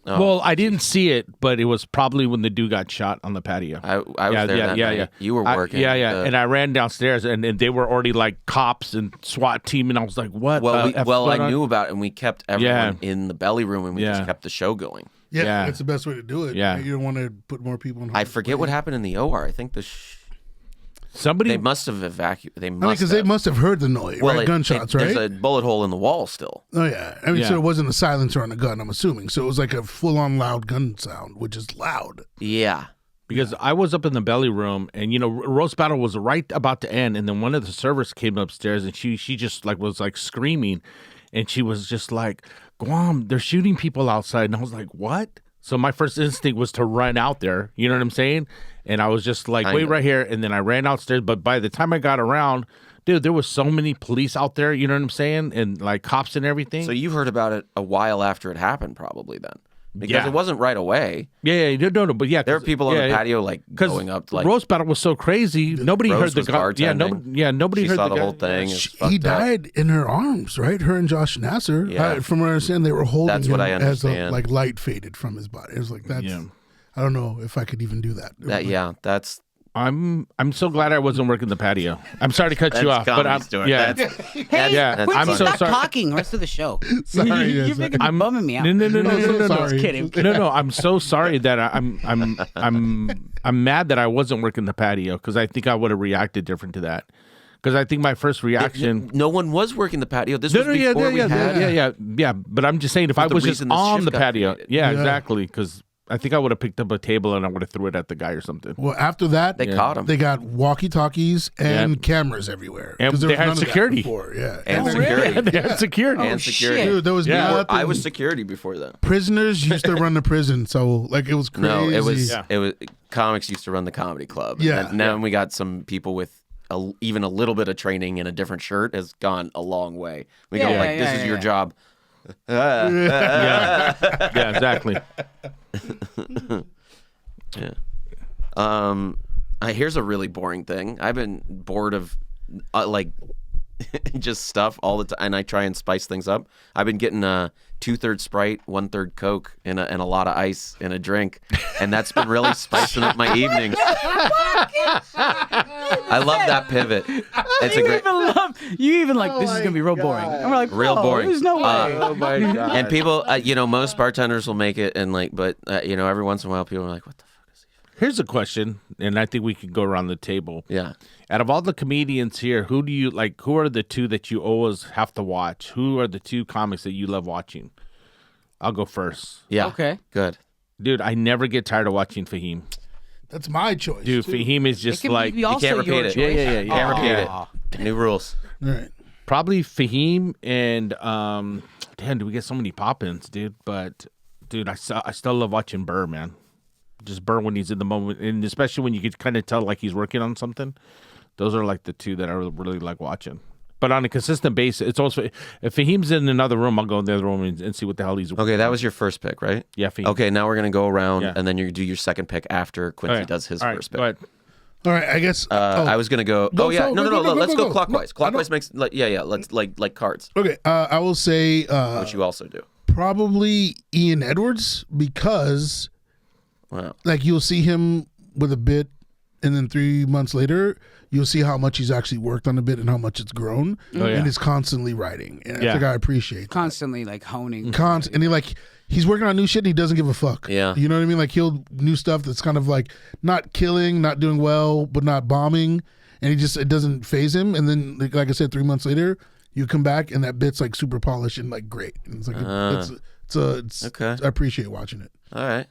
Oh. Well, I didn't see it, but it was probably when the dude got shot on the patio. I was there that night. You were working. And I ran downstairs, and they were already like cops and SWAT team, and I was like, "What?" Well, I knew about it, and we kept everyone in the belly room, and we just kept the show going. Yeah, that's the best way to do it. Yeah. You don't want to put more people in. I forget what happened in the OR. I think Somebody they must have evacuated. I mean, because they must have heard the noise, right? Gunshots, right? There's a bullet hole in the wall still. Oh yeah, I mean, so it wasn't a silencer on a gun. I'm assuming, so it was like a full-on loud gun sound, which is loud. Yeah, because I was up in the belly room, and roast battle was right about to end, and then one of the servers came upstairs, and she just was screaming, and she was just like, "Guam, they're shooting people outside," and I was like, "What?" So my first instinct was to run out there. You know what I'm saying? And I was just like, wait right here. And then I ran outstairs. But by the time I got around, dude, there was so many police out there. You know what I'm saying? And like cops and everything. So you heard about it a while after it happened, probably then. Because it wasn't right away. Yeah, no, but yeah. There were people on the patio going up. Like, roast battle was so crazy. Nobody heard the guy. Nobody heard the whole thing. He died in her arms, right? Her and Josh Nasser. Yeah. From what I understand, they were holding That's what him I as understand. light faded from his body. It was like that's. Yeah. I don't know if I could even do that. That's. I'm so glad I wasn't working the patio. I'm sorry to cut you off, but I'm I'm so sorry. talking the rest of the show. Sorry, You're bumming me out. No. Sorry. Kidding. No. I'm so sorry that I'm mad that I wasn't working the patio because I think I would have reacted different to that. Because I think my first reaction, no one was working the patio. This was before we had. Yeah. But I'm just saying, if I was just on the patio, exactly. Because I think I would have picked up a table and I would have threw it at the guy or something. Well, after that, they caught him. They got walkie-talkies and cameras everywhere. And they had security. And security. They had security. And security. Dude, there was nothing. I was security before that. Prisoners used to run the prison, so it was crazy. No, it was comics used to run the comedy club. Yeah. And now we got some people with even a little bit of training in a different shirt has gone a long way. We go this is your job. Yeah, exactly. Here's a really boring thing. I've been bored of just stuff all the time, and I try and spice things up. I've been getting a 2/3 Sprite, 1/3 Coke, and a lot of ice in a drink, and that's been really spicing up my evenings. I love that pivot. It's a great. You even this is gonna be real boring. And we're like, real boring. There's no way. Oh my god! And people, most bartenders will make it, and but every once in a while, people are like, "What the fuck is he?" Here's a question, and I think we can go around the table. Yeah. Out of all the comedians here, who do you like? Who are the two that you always have to watch? Who are the two comics that you love watching? I'll go first. Yeah. Okay. Good. Dude, I never get tired of watching Fahim. That's my choice. Dude, too. Fahim is just like... You can't repeat it. Yeah. Can't repeat it. New rules. All right. Probably Fahim and... damn, do we get so many pop-ins, dude? But, dude, I still love watching Burr, man. Just Burr when he's in the moment. And especially when you can kind of tell like he's working on something. Those are like the two that I really like watching. But on a consistent basis, it's also... If Fahim's in another room, I'll go in the other room and see what the hell he's... Okay, that was your first pick, right? Yeah, Fahim. Okay, now we're going to go around, Yeah. and then you do your second pick after Quincy does his first pick. Go ahead. All right. I guess. I was going to go... Go, Oh, yeah. go, No. go, Let's go, go go. clockwise. No, Clockwise makes... Let's like cards, Okay. I will say which you also do. probably Ian Edwards because Wow. like you'll see him with a bit, and then 3 months later you'll see how much he's actually worked on the bit and how much it's grown, Oh, yeah. and is constantly writing. And Yeah. I think I appreciate that. Constantly like honing. And he's working on new shit and he doesn't give a fuck. Yeah. You know what I mean? Like he'll new stuff that's kind of like not killing, not doing well, but not bombing, and it doesn't phase him. And then like I said, 3 months later you come back and that bit's like super polished and like great. And it's like it's Okay. I appreciate watching it. All right.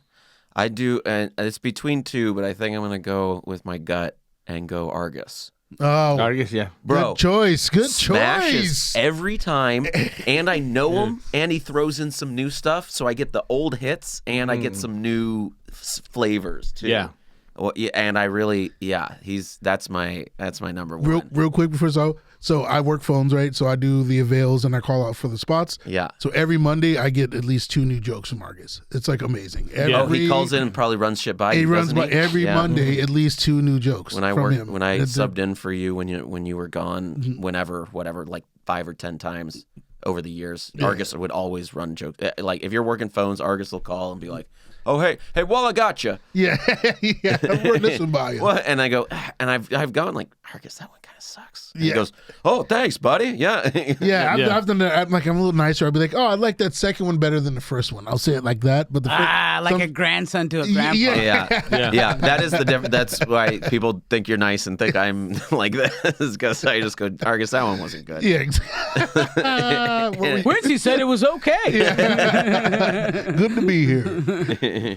I do, and it's between two, but I think I'm going to go with my gut and go Argus. Oh, I guess, yeah. Bro. good choice. Good Smashes choice. every time, and I know him, and he throws in some new stuff, so I get the old hits, and I get some new flavors too. Yeah. Well, yeah, and I really, that's my number one. Real quick before so I work phones, right? So I do the avails and I call out for the spots. Yeah. So every Monday I get at least 2 new jokes from Argus. It's like amazing. Oh, he calls in and probably runs shit by you. He runs doesn't by every Yeah. Monday at least 2 new jokes. When I from worked, him. when I It's subbed in for you when you were gone, Mm-hmm. whatever, like 5 or 10 times over the years, Argus would always run jokes. Like if you're working phones, Argus will call and be like, "Oh hey, well I got you." Yeah, yeah. We're listening by you. What? And I go, and I've gone like, Argus, that one kind of sucks. And Yeah. He goes, "Oh, thanks, buddy." Yeah. Yeah, Yeah. I've done that. I'm a little nicer. I'll be like, "Oh, I like that second one better than the first one." I'll say it like that. But the Like a grandson to a grandpa. Yeah. That is the difference. That's why people think you're nice and think I'm like this, because I just go, Argus, that one wasn't good. yeah, exactly. Quincy said it was okay. Good to be here.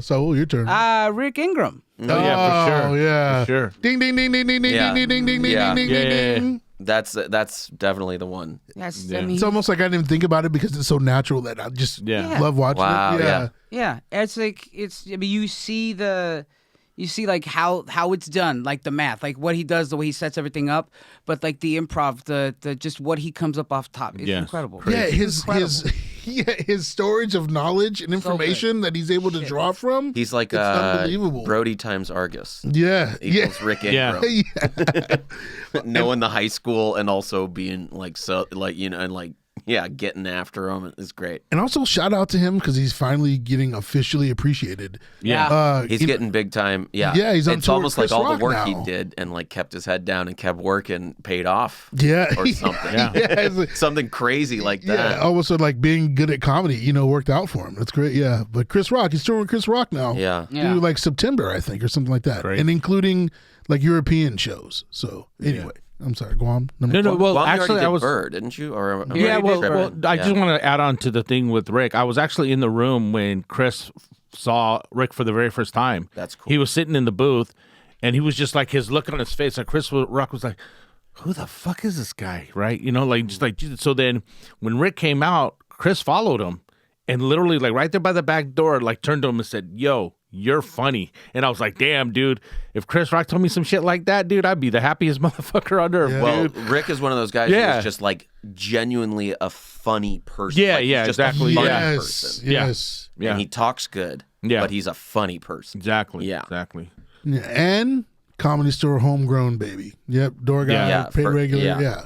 So your turn. Rick Ingram. Oh, yeah, for sure. Oh, yeah. For sure. Ding ding ding ding ding ding Yeah. ding ding ding ding Yeah. ding Yeah, ding yeah, ding. That's definitely the one. Yes, Yeah. I mean, It's almost like I didn't even think about it because it's so natural that I just Yeah. love watching Wow, it. yeah. yeah, it's like I mean, you see like how it's done, like the math, like what he does, the way he sets everything up, but like the improv, the just what he comes up off top is Yes. incredible. Yeah, It's incredible. his storage of knowledge and information that he's able to draw from. He's like It's unbelievable. Brody times Argus Yeah, yeah. equals Rick Yeah. Ingram. Knowing the high school and also being like and like getting after him is great. And also shout out to him because he's finally getting officially appreciated. Yeah. He's you know, getting big time. Yeah, Yeah, he's on It's tour almost with like Chris all Rock the work he now. did and like kept his head down and kept working paid off. Yeah, or something. Yeah. it's like- Something crazy like that. yeah, almost like being good at comedy, worked out for him. That's great. Yeah, but Chris Rock, he's touring with Chris Rock now. Yeah. Yeah. Through like September, I think, or something like that, Great. and including like European shows. So anyway, I'm sorry, Guam. No, no. Well, Well, you actually, already I did was. Burr, didn't you? Or am I Yeah, well, tripping? I Yeah. just want to add on to the thing with Rick. I was actually in the room when Chris saw Rick for the very first time. That's cool. He was sitting in the booth, and he was just like his look on his face. Like Chris Rock was like, "Who the fuck is this guy?" Right? Just like Jesus. So then when Rick came out, Chris followed him, and literally like right there by the back door, like turned to him and said, "Yo, you're funny." And I was like, "Damn, dude! If Chris Rock told me some shit like that, dude, I'd be the happiest motherfucker on earth." Well, Dude. Rick is one of those guys Yeah. who's just like genuinely a funny person. Yeah, Like, he's yeah, just exactly. A funny Yeah. Yes, person. yes. Yeah. And he talks good. Yeah. But he's a funny person. Exactly. Yeah. Exactly. Yeah, and Comedy Store homegrown baby. Yep, door guy, Yeah. Yeah, paid for- regular. yeah. Yeah.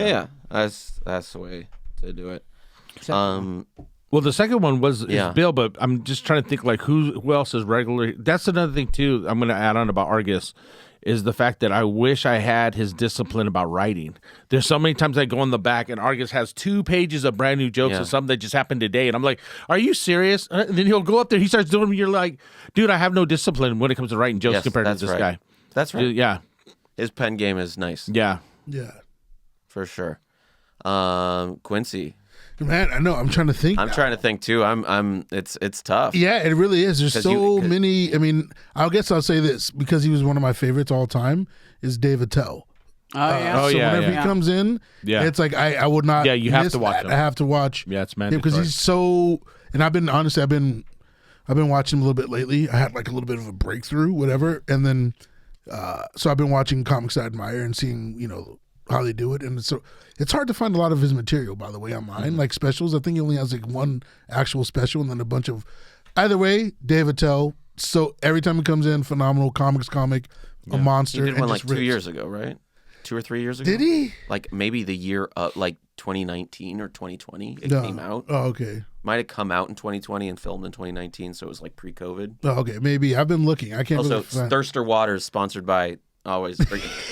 Yeah. That's the way to do it. Well, the second one was Yeah. Bill, but I'm just trying to think like who else is regular. That's another thing too. I'm going to add on about Argus is the fact that I wish I had his discipline about writing. There's so many times I go in the back and Argus has 2 pages of brand new jokes Yeah. and something that just happened today, and I'm like, "Are you serious?" And then he'll go up there, he starts doing. You're like, "Dude, I have no discipline when it comes to writing jokes Yes, compared to that's this right. guy." That's right. Yeah, His pen game is nice yeah. Yeah. for sure. Quincy. Man, I know. I'm trying to think. I'm trying to think too. It's tough. Yeah, it really is. There's so many. I mean, I guess I'll say this because he was one of my favorites all time. Is Dave Attell. Oh yeah. Oh, so yeah, whenever yeah. he comes in, it's like I would not. Yeah, you have miss to watch that. him. I have to watch. Yeah, it's mandatory. because he's so. And I've been watching him a little bit lately. I had like a little bit of a breakthrough, whatever, and then so I've been watching comics I admire and seeing how they do it, and so it's hard to find a lot of his material. By the way, online like specials. I think he only has like one actual special, and then a bunch of. Either way, Dave Attell. So every time he comes in, phenomenal comic, a monster. He did one like just 2 rips. years ago, right? 2 or 3 years ago. Did he? Like maybe the year like 2019 or 2020. It came out. Oh, okay. Might have come out in 2020 and filmed in 2019, so it was like pre-COVID. Oh, okay. Maybe I've been looking. I can't. Also, really find... Thirster Waters, sponsored by always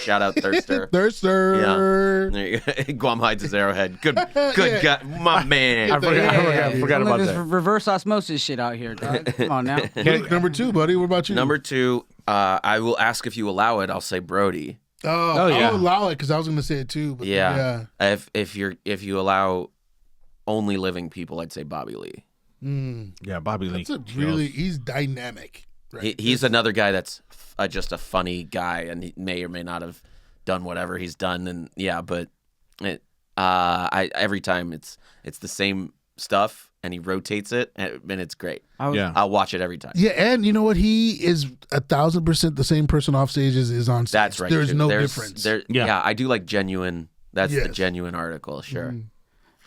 shout out Thirster. Thirster. Yeah. There you go. Guam hides his arrowhead. Good guy, my man. I forgot about This that. reverse osmosis shit out here, dog. Come on now. Number 2, buddy. What about you? Number 2, I will ask if you allow it. I'll say Brody. Oh, yeah. I'll allow it because I was going to say it too. But Yeah. If you allow only living people, I'd say Bobby Lee. Yeah, Bobby Lee. He's dynamic. Right? He's another guy that's just a funny guy, and he may or may not have done whatever he's done. And but every time it's the same stuff, and he rotates it, and it's great. I'll watch it every time. Yeah, and you know what? He is 1,000% the same person off stage as is on stage. That's right. There's no difference. I do like genuine. That's the genuine article. Sure.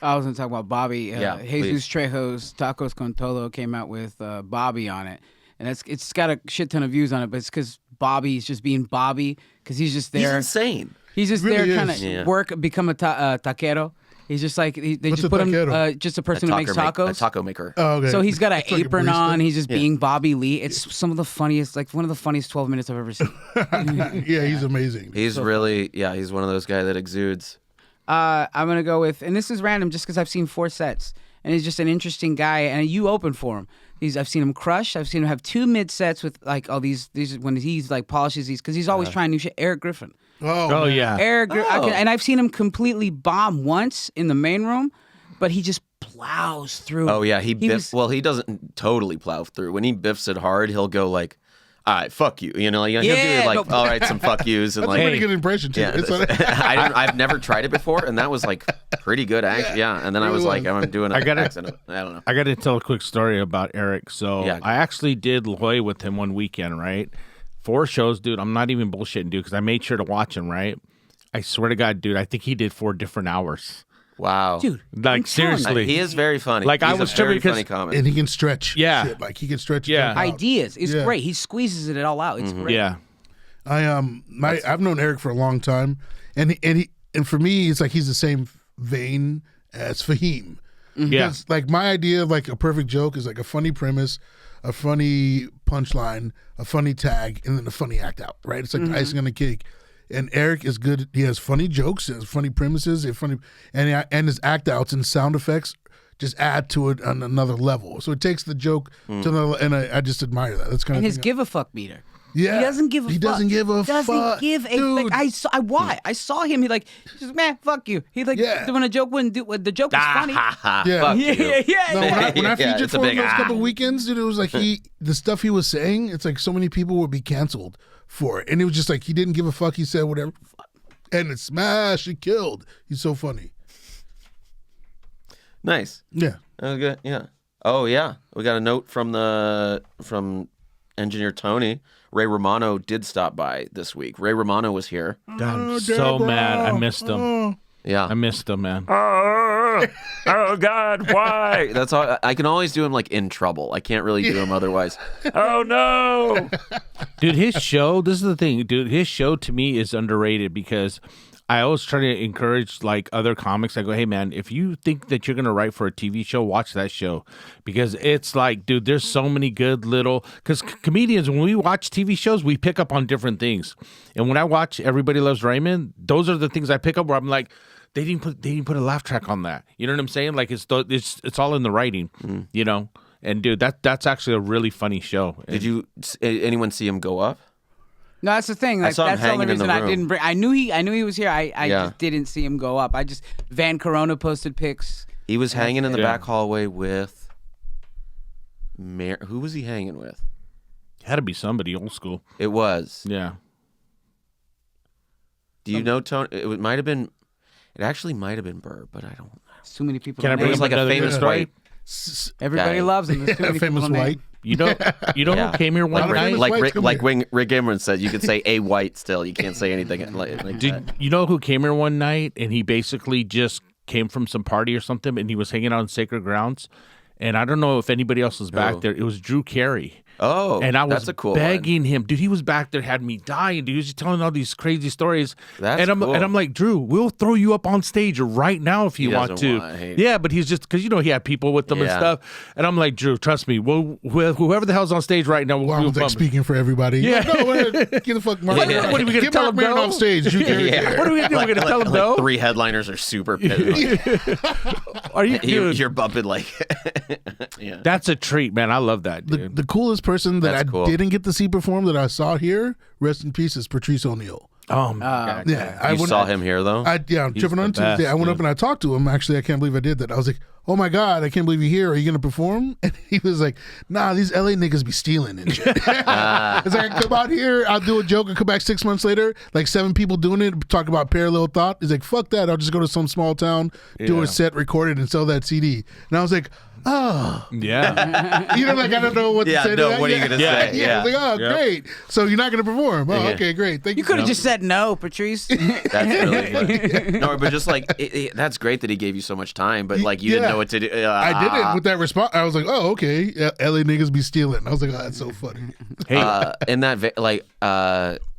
I was going to talk about Bobby. Yeah, Jesus Trejo's Tacos con Todo came out with Bobby on it. And it's got a shit ton of views on it, but it's because Bobby's just being Bobby, because he's just there. He's insane. He's just Really there is. trying to become a taquero. He's just like, they What's just a put him, taquero? just a person who makes tacos. A taco maker. Oh, okay. So he's got an It's like a apron barista? on. He's just being Bobby Lee. It's some of the funniest, like one of the funniest 12 minutes I've ever seen. Yeah, he's amazing. He's really, he's one of those guys that exudes. I'm going to go with, and this is random just because I've seen 4 sets, and he's just an interesting guy, and you open for him. I've seen him crush. I've seen him have 2 mid sets with like all these when he's like polishes these, because he's always trying new shit. Eric Griffin. Oh, man. yeah. Eric Griffin. And I've seen him completely bomb once in the main room, but he just plows through. Oh yeah, he doesn't totally plow through. When he biffs it hard, he'll go like, "All right, fuck you," he'll do like, "All right, some fuck yous," and That's like, a pretty good impression too. yeah. I've never tried it before, and that was like pretty good actually. Yeah, and then I was like, I'm doing an accent. I don't know. I got to tell a quick story about Eric. So Yeah. I actually did La Jolla with him one weekend, right? 4 shows, dude. I'm not even bullshitting, dude, because I made sure to watch him, right? I swear to God, dude, I think he did 4 different hours. Wow, Dude, Like, seriously. he is very funny. Like, He's I was a very tripping funny because- comic. And he can stretch. Yeah. shit. Like he can stretch. Yeah. stuff out. ideas. It's Yeah. great. He squeezes it all out. It's great. Yeah. I've known Eric for a long time, and for me, it's like he's the same vein as Fahim. Yeah. Because like my idea of like a perfect joke is like a funny premise, a funny punchline, a funny tag, and then a funny act out. Right? It's like the icing on the cake. And Eric is good. He has funny jokes, he has funny premises, and his act outs and sound effects just add to it on another level. So it takes the joke to another, and I just admire that. That's kind And of his give a fuck meter. Yeah, He doesn't give a fuck. He doesn't give a fuck. Doesn't give a Dude. like, I saw him. He's just, man, fuck you. He like Yeah. when a joke wouldn't do. The joke is funny. Yeah. Fuck Yeah, you. yeah. No, when I Yeah, featured it's a for him big those couple weekends, dude, it was like the stuff he was saying, it's like so many people would be canceled for it. And it was just like he didn't give a fuck. He said whatever. And it smashed, it killed. He's so funny. Nice. Yeah. That was good. Yeah. Oh yeah. We got a note from engineer Tony. Ray Romano did stop by this week. Ray Romano was here. God, I'm so mad. I missed him. Yeah. I missed him, man. Oh God, why? That's all. I can always do him like in trouble. I can't really do him otherwise. Oh no. Dude, his show, this is the thing, dude, his show to me is underrated because I always try to encourage like other comics. I go, hey man, if you think that you're going to write for a TV show, watch that show because it's like, dude, there's so many good little, because comedians, when we watch TV shows, we pick up on different things. And when I watch Everybody Loves Raymond, those are the things I pick up where I'm like, they didn't put a laugh track on that. You know what I'm saying? Like it's all in the writing, you know? And dude, that's actually a really funny show. Did anyone see him go up? No, that's the thing. Like, saw him that's the only hanging in the reason I room. didn't bring. I knew he was here. I Yeah. just didn't see him go up. Van Corona posted pics He was hanging in the back hallway with who was he hanging with? Had to be somebody old school. It was. Yeah. Do you know Tony? It might have been. It actually might have been Burr, but I don't know. Too many people. Can I bring It was like a another famous story? white. Everybody guy. loves him. There's too many famous people white. You know Yeah. who came here one Like night? famous like whites Rick, come like here. Rick Imran said, you could say a white still. You can't say anything like that. Did you know who came here one night and he basically just came from some party or something and he was hanging out on sacred grounds? And I don't know if anybody else was back there. It was Drew Carey. Oh, And I was that's a cool begging him, dude. He was back there, had me dying. Dude, he was just telling all these crazy stories. That's and cool. I'm like, Drew, we'll throw you up on stage right now if you He want doesn't to. want- I hate it. Yeah, but he's just because he had people with him and Yeah. stuff. And I'm like, Drew, trust me. Whoever the hell's on stage right now, Well, I we'll was like speaking for everybody. Yeah. Like, no, get the fuck Mark. Yeah. What are we gonna Get tell Mark him, Maron no? off stage. Drew Carey's Yeah. there. What are we gonna do? We're gonna tell him no? 3 headliners are super pissed. Are you You're bumping like. Yeah. That's a treat, man. I love that, dude. The coolest person that That's I cool. didn't get to see perform that I saw here, rest in peace, is Patrice O'Neal. Oh my God. Yeah, I You went, saw him here though. I'm tripping the on Tuesday. best, I went dude. up and I talked to him. Actually, I can't believe I did that. I was like, "Oh my God, I can't believe you're here. Are you gonna perform?" And he was like, "Nah, these LA niggas be stealing and shit." It's like I come out here, I'll do a joke, and come back 6 months later, like 7 people doing it, talk about parallel thought. He's like, "Fuck that! I'll just go to some small town, do Yeah. a set, record it, and sell that CD." And I was like, "Oh." Yeah. You know, like I don't know what Yeah, to say. no, to that. what are you gonna say? Yeah. I was like, oh, Yep. great. So you're not gonna perform? Oh, Yeah. okay, great. Thank you. You could have just said no, Patrice. That's really funny. No, but just like that's great that he gave you so much time, but like you didn't Yeah. know what to do. I did it with that response. I was like, oh, okay. LA niggas be stealing. I was like, oh, that's so funny. Hey, And that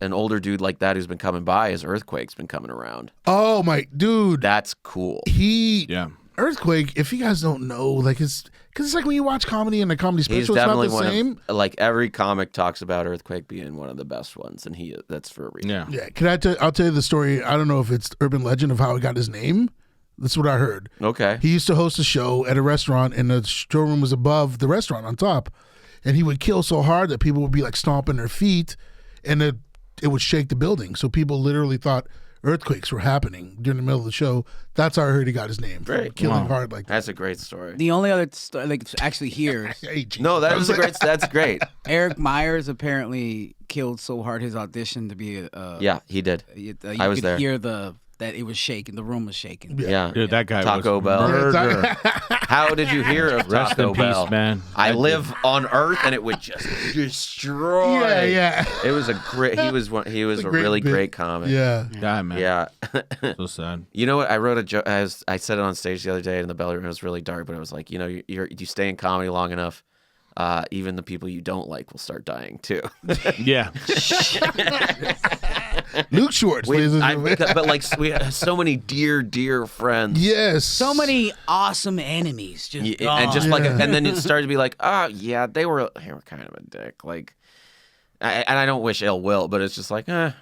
an older dude like that who's been coming by, his Earthquake's been coming around. Oh my dude. That's cool. yeah. Earthquake, if you guys don't know, like because it's like when you watch comedy and a comedy He's special, it's not definitely the one same. of like every comic talks about Earthquake being one of the best ones, and that's for a reason. Yeah. Yeah. I'll tell you the story. I don't know if it's urban legend of how he got his name. That's what I heard. Okay. He used to host a show at a restaurant, and the showroom was above the restaurant on top. And he would kill so hard that people would be like stomping their feet, and it would shake the building. So people literally thought earthquakes were happening during the middle of the show. That's how I heard he got his name. Great. Killing hard like that. That's a great story. The only other story, like actually here, Hey, geez. No, that's great. Eric Myers apparently killed so hard his audition to be Yeah, he did. you I was could there. hear that it was shaking, the room was shaking. Yeah. Dude, that guy Taco was Bell. murder. How did you hear of Rest Taco in Bell? peace, man. I live on Earth, and it would just destroy. Yeah. It was a great. He was a great really bit. great comic. Yeah. Die, man. Yeah. So sad. You know what? I wrote a joke. I said it on stage the other day in the belly room. It was really dark, but it was like, you stay in comedy long enough, even the people you don't like will start dying too. Yeah. Luke Schwartz, ladies and gentlemen. But like we have so many dear friends. Yes. So many awesome enemies. Just And just gone. like, and then it started to be like, oh yeah, they were kind of a dick. Like, and I don't wish ill will, but it's just like, Yeah.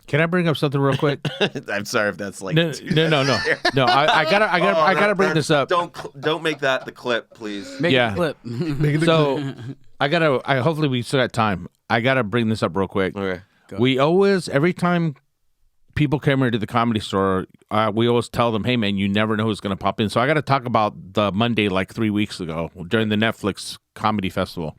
Can I bring up something real quick? I'm sorry if that's like, No. I gotta bring this up. Don't make that the clip, please. Make Yeah. a clip. Make it So hopefully we still got time. I gotta bring this up real quick. Okay. We always, every time people come here to the Comedy Store, we always tell them, hey man, you never know who's gonna pop in. So I gotta talk about the Monday like 3 weeks ago during the Netflix Comedy Festival.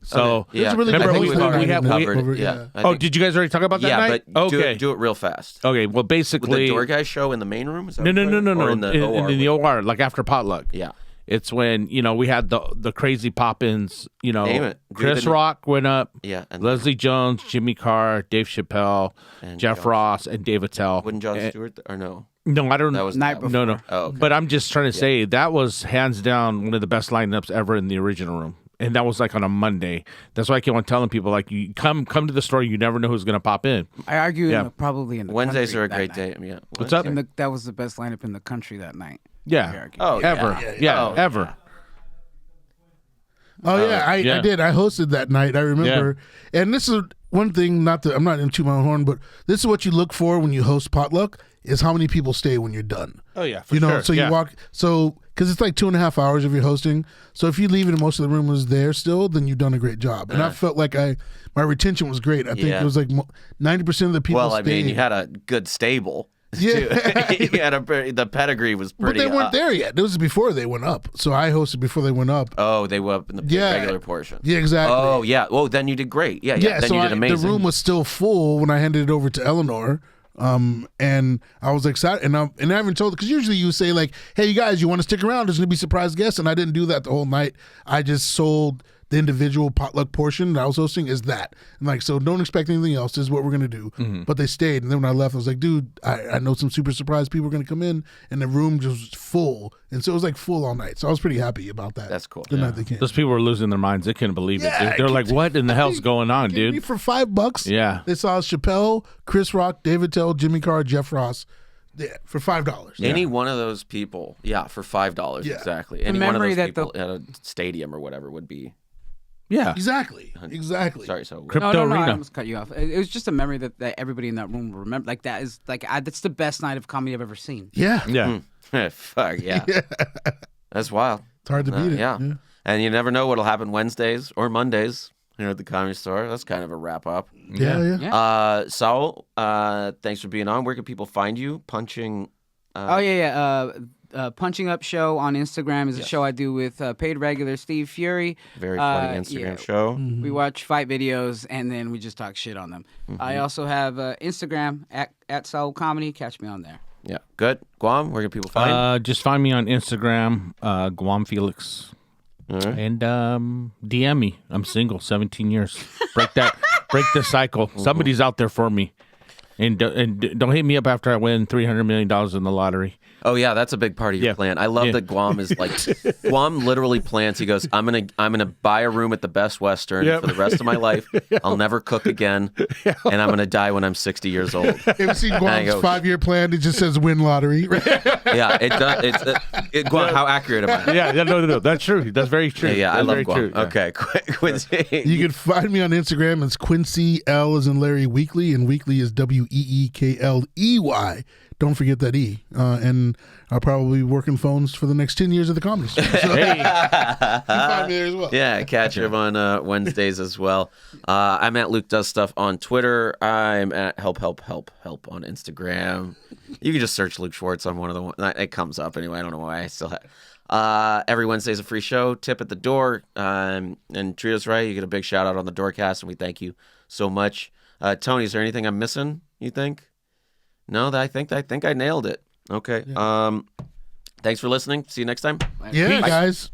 So Yeah. It's really Remember, good. we have- covered. over- Yeah. I oh, think- did you guys already talk about that yeah, night? but Okay. do it real fast. Okay, well With the basically door guy show in the main room? Is that No, what you're talking- no. Or in the OR? in the OR, like after potluck. Yeah. It's when, we had the crazy pop-ins, Name it. Chris Rock went up, Yeah. And Leslie Jones, Jimmy Carr, Dave Chappelle, And Jeff Jon- Ross, and Dave Attell. Wasn't Jon Stewart or no? No, I don't That know. was Night that was- before. No. Oh, okay. But I'm just trying to say that was hands down one of the best lineups ever in the original room. And that was like on a Monday. That's why I keep on telling people, like, you come to the store, you never know who's going to pop in. I argue Yeah. probably in the Wednesdays country are a that great night. day. Yeah. What's up? That was the best lineup in the country that night. Yeah. Oh, Ever. yeah. Yeah, Oh, ever. Oh yeah, I did. I hosted that night. I remember. And this is one thing. I'm not into my own horn, but this is what you look for when you host potluck: is how many people stay when you're done. Oh, yeah, for you know. sure. So Yeah. you walk. So because it's like 2.5 hours if you're hosting. So if you leave and most of the room was there still, then you've done a great job. And I felt like my retention was great. I think Yeah. it was like 90% of the people. Well, I mean, stayed. you had a good stable. Yeah. He had the pedigree was But pretty. they weren't there yet. This was before they went up. So I hosted before they went up. Oh, they were up in the regular portion. Yeah, exactly. Oh, yeah. Well, then you did great. Yeah. Then so you did amazing. the room was still full when I handed it over to Eleanor. And I was excited, and I haven't told, because usually you say like, "Hey, you guys, you want to stick around? There's gonna be surprise guests," and I didn't do that the whole night. I just sold the individual potluck portion that I was hosting is that, and like, so don't expect anything else. This is what we're gonna do. But they stayed, and then when I left, I was like, "Dude, I know some super surprise people are gonna come in," and the room just was full, and so it was like full all night. So I was pretty happy about that. That's cool. The night they came. Those people were losing their minds. They couldn't believe Yeah, it. They're like, "What in the hell's going on, Gave me dude?" for $5. Yeah. They saw Chappelle, Chris Rock, David Tell, Jimmy Carr, Jeff Ross. Yeah, for $5. Any one of those people, for $5 Yeah. exactly. Any one of memory those that people at a stadium or whatever would be. Yeah. Exactly. Sorry, so Crypto No, Arena. I almost cut you off. It was just a memory that everybody in that room will remember. Like that is like that's the best night of comedy I've ever seen. Yeah. Yeah. Fuck yeah. That's wild. It's hard to beat it. Yeah. And you never know what'll happen Wednesdays or Mondays here at the Comedy Store. That's kind of a wrap up. Yeah. Saul, thanks for being on. Where can people find you? Punching. Punching Up Show on Instagram is a show I do with paid regular Steve Fury. Very funny Instagram show. We watch fight videos and then we just talk shit on them. I also have Instagram at Saul Comedy. Catch me on there. Yeah, good. Guam, where can people find? Just find me on Instagram, Guam Felix, and DM me. I'm single, 17 years. Break the cycle. Somebody's out there for me, and don't hit me up after I win $300 million in the lottery. Oh yeah, that's a big part of your plan. I love that Guam is like Guam literally plans. He goes, I'm gonna buy a room at the Best Western for the rest of my life. I'll never cook again, and I'm gonna die when I'm 60 years old. Have you seen Guam's 5-year plan? It just says win lottery. Yeah, it does. Guam, how accurate am I? Yeah, no. That's true. That's very true. Yeah, I That's love very Guam. true. Yeah. Okay, Quincy. You can find me on Instagram. It's Quincy L as in Larry Weekley, and Weekley is WEEKLEY. Don't forget that E. And I'll probably be working phones for the next 10 years of the Comedy Store. So you can find me there as well. Yeah, catch him on Wednesdays as well. I'm at Luke Does Stuff on Twitter. I'm at help on Instagram. You can just search Luke Schwartz on one of the ones. It comes up anyway. I don't know why I still have. Every Wednesday is a free show. Tip at the door. And treat us right. You get a big shout out on the Doorcast, and we thank you so much. Tony, is there anything I'm missing, you think? No, I think I nailed it. Okay. Yeah. Thanks for listening. See you next time. Yeah, guys.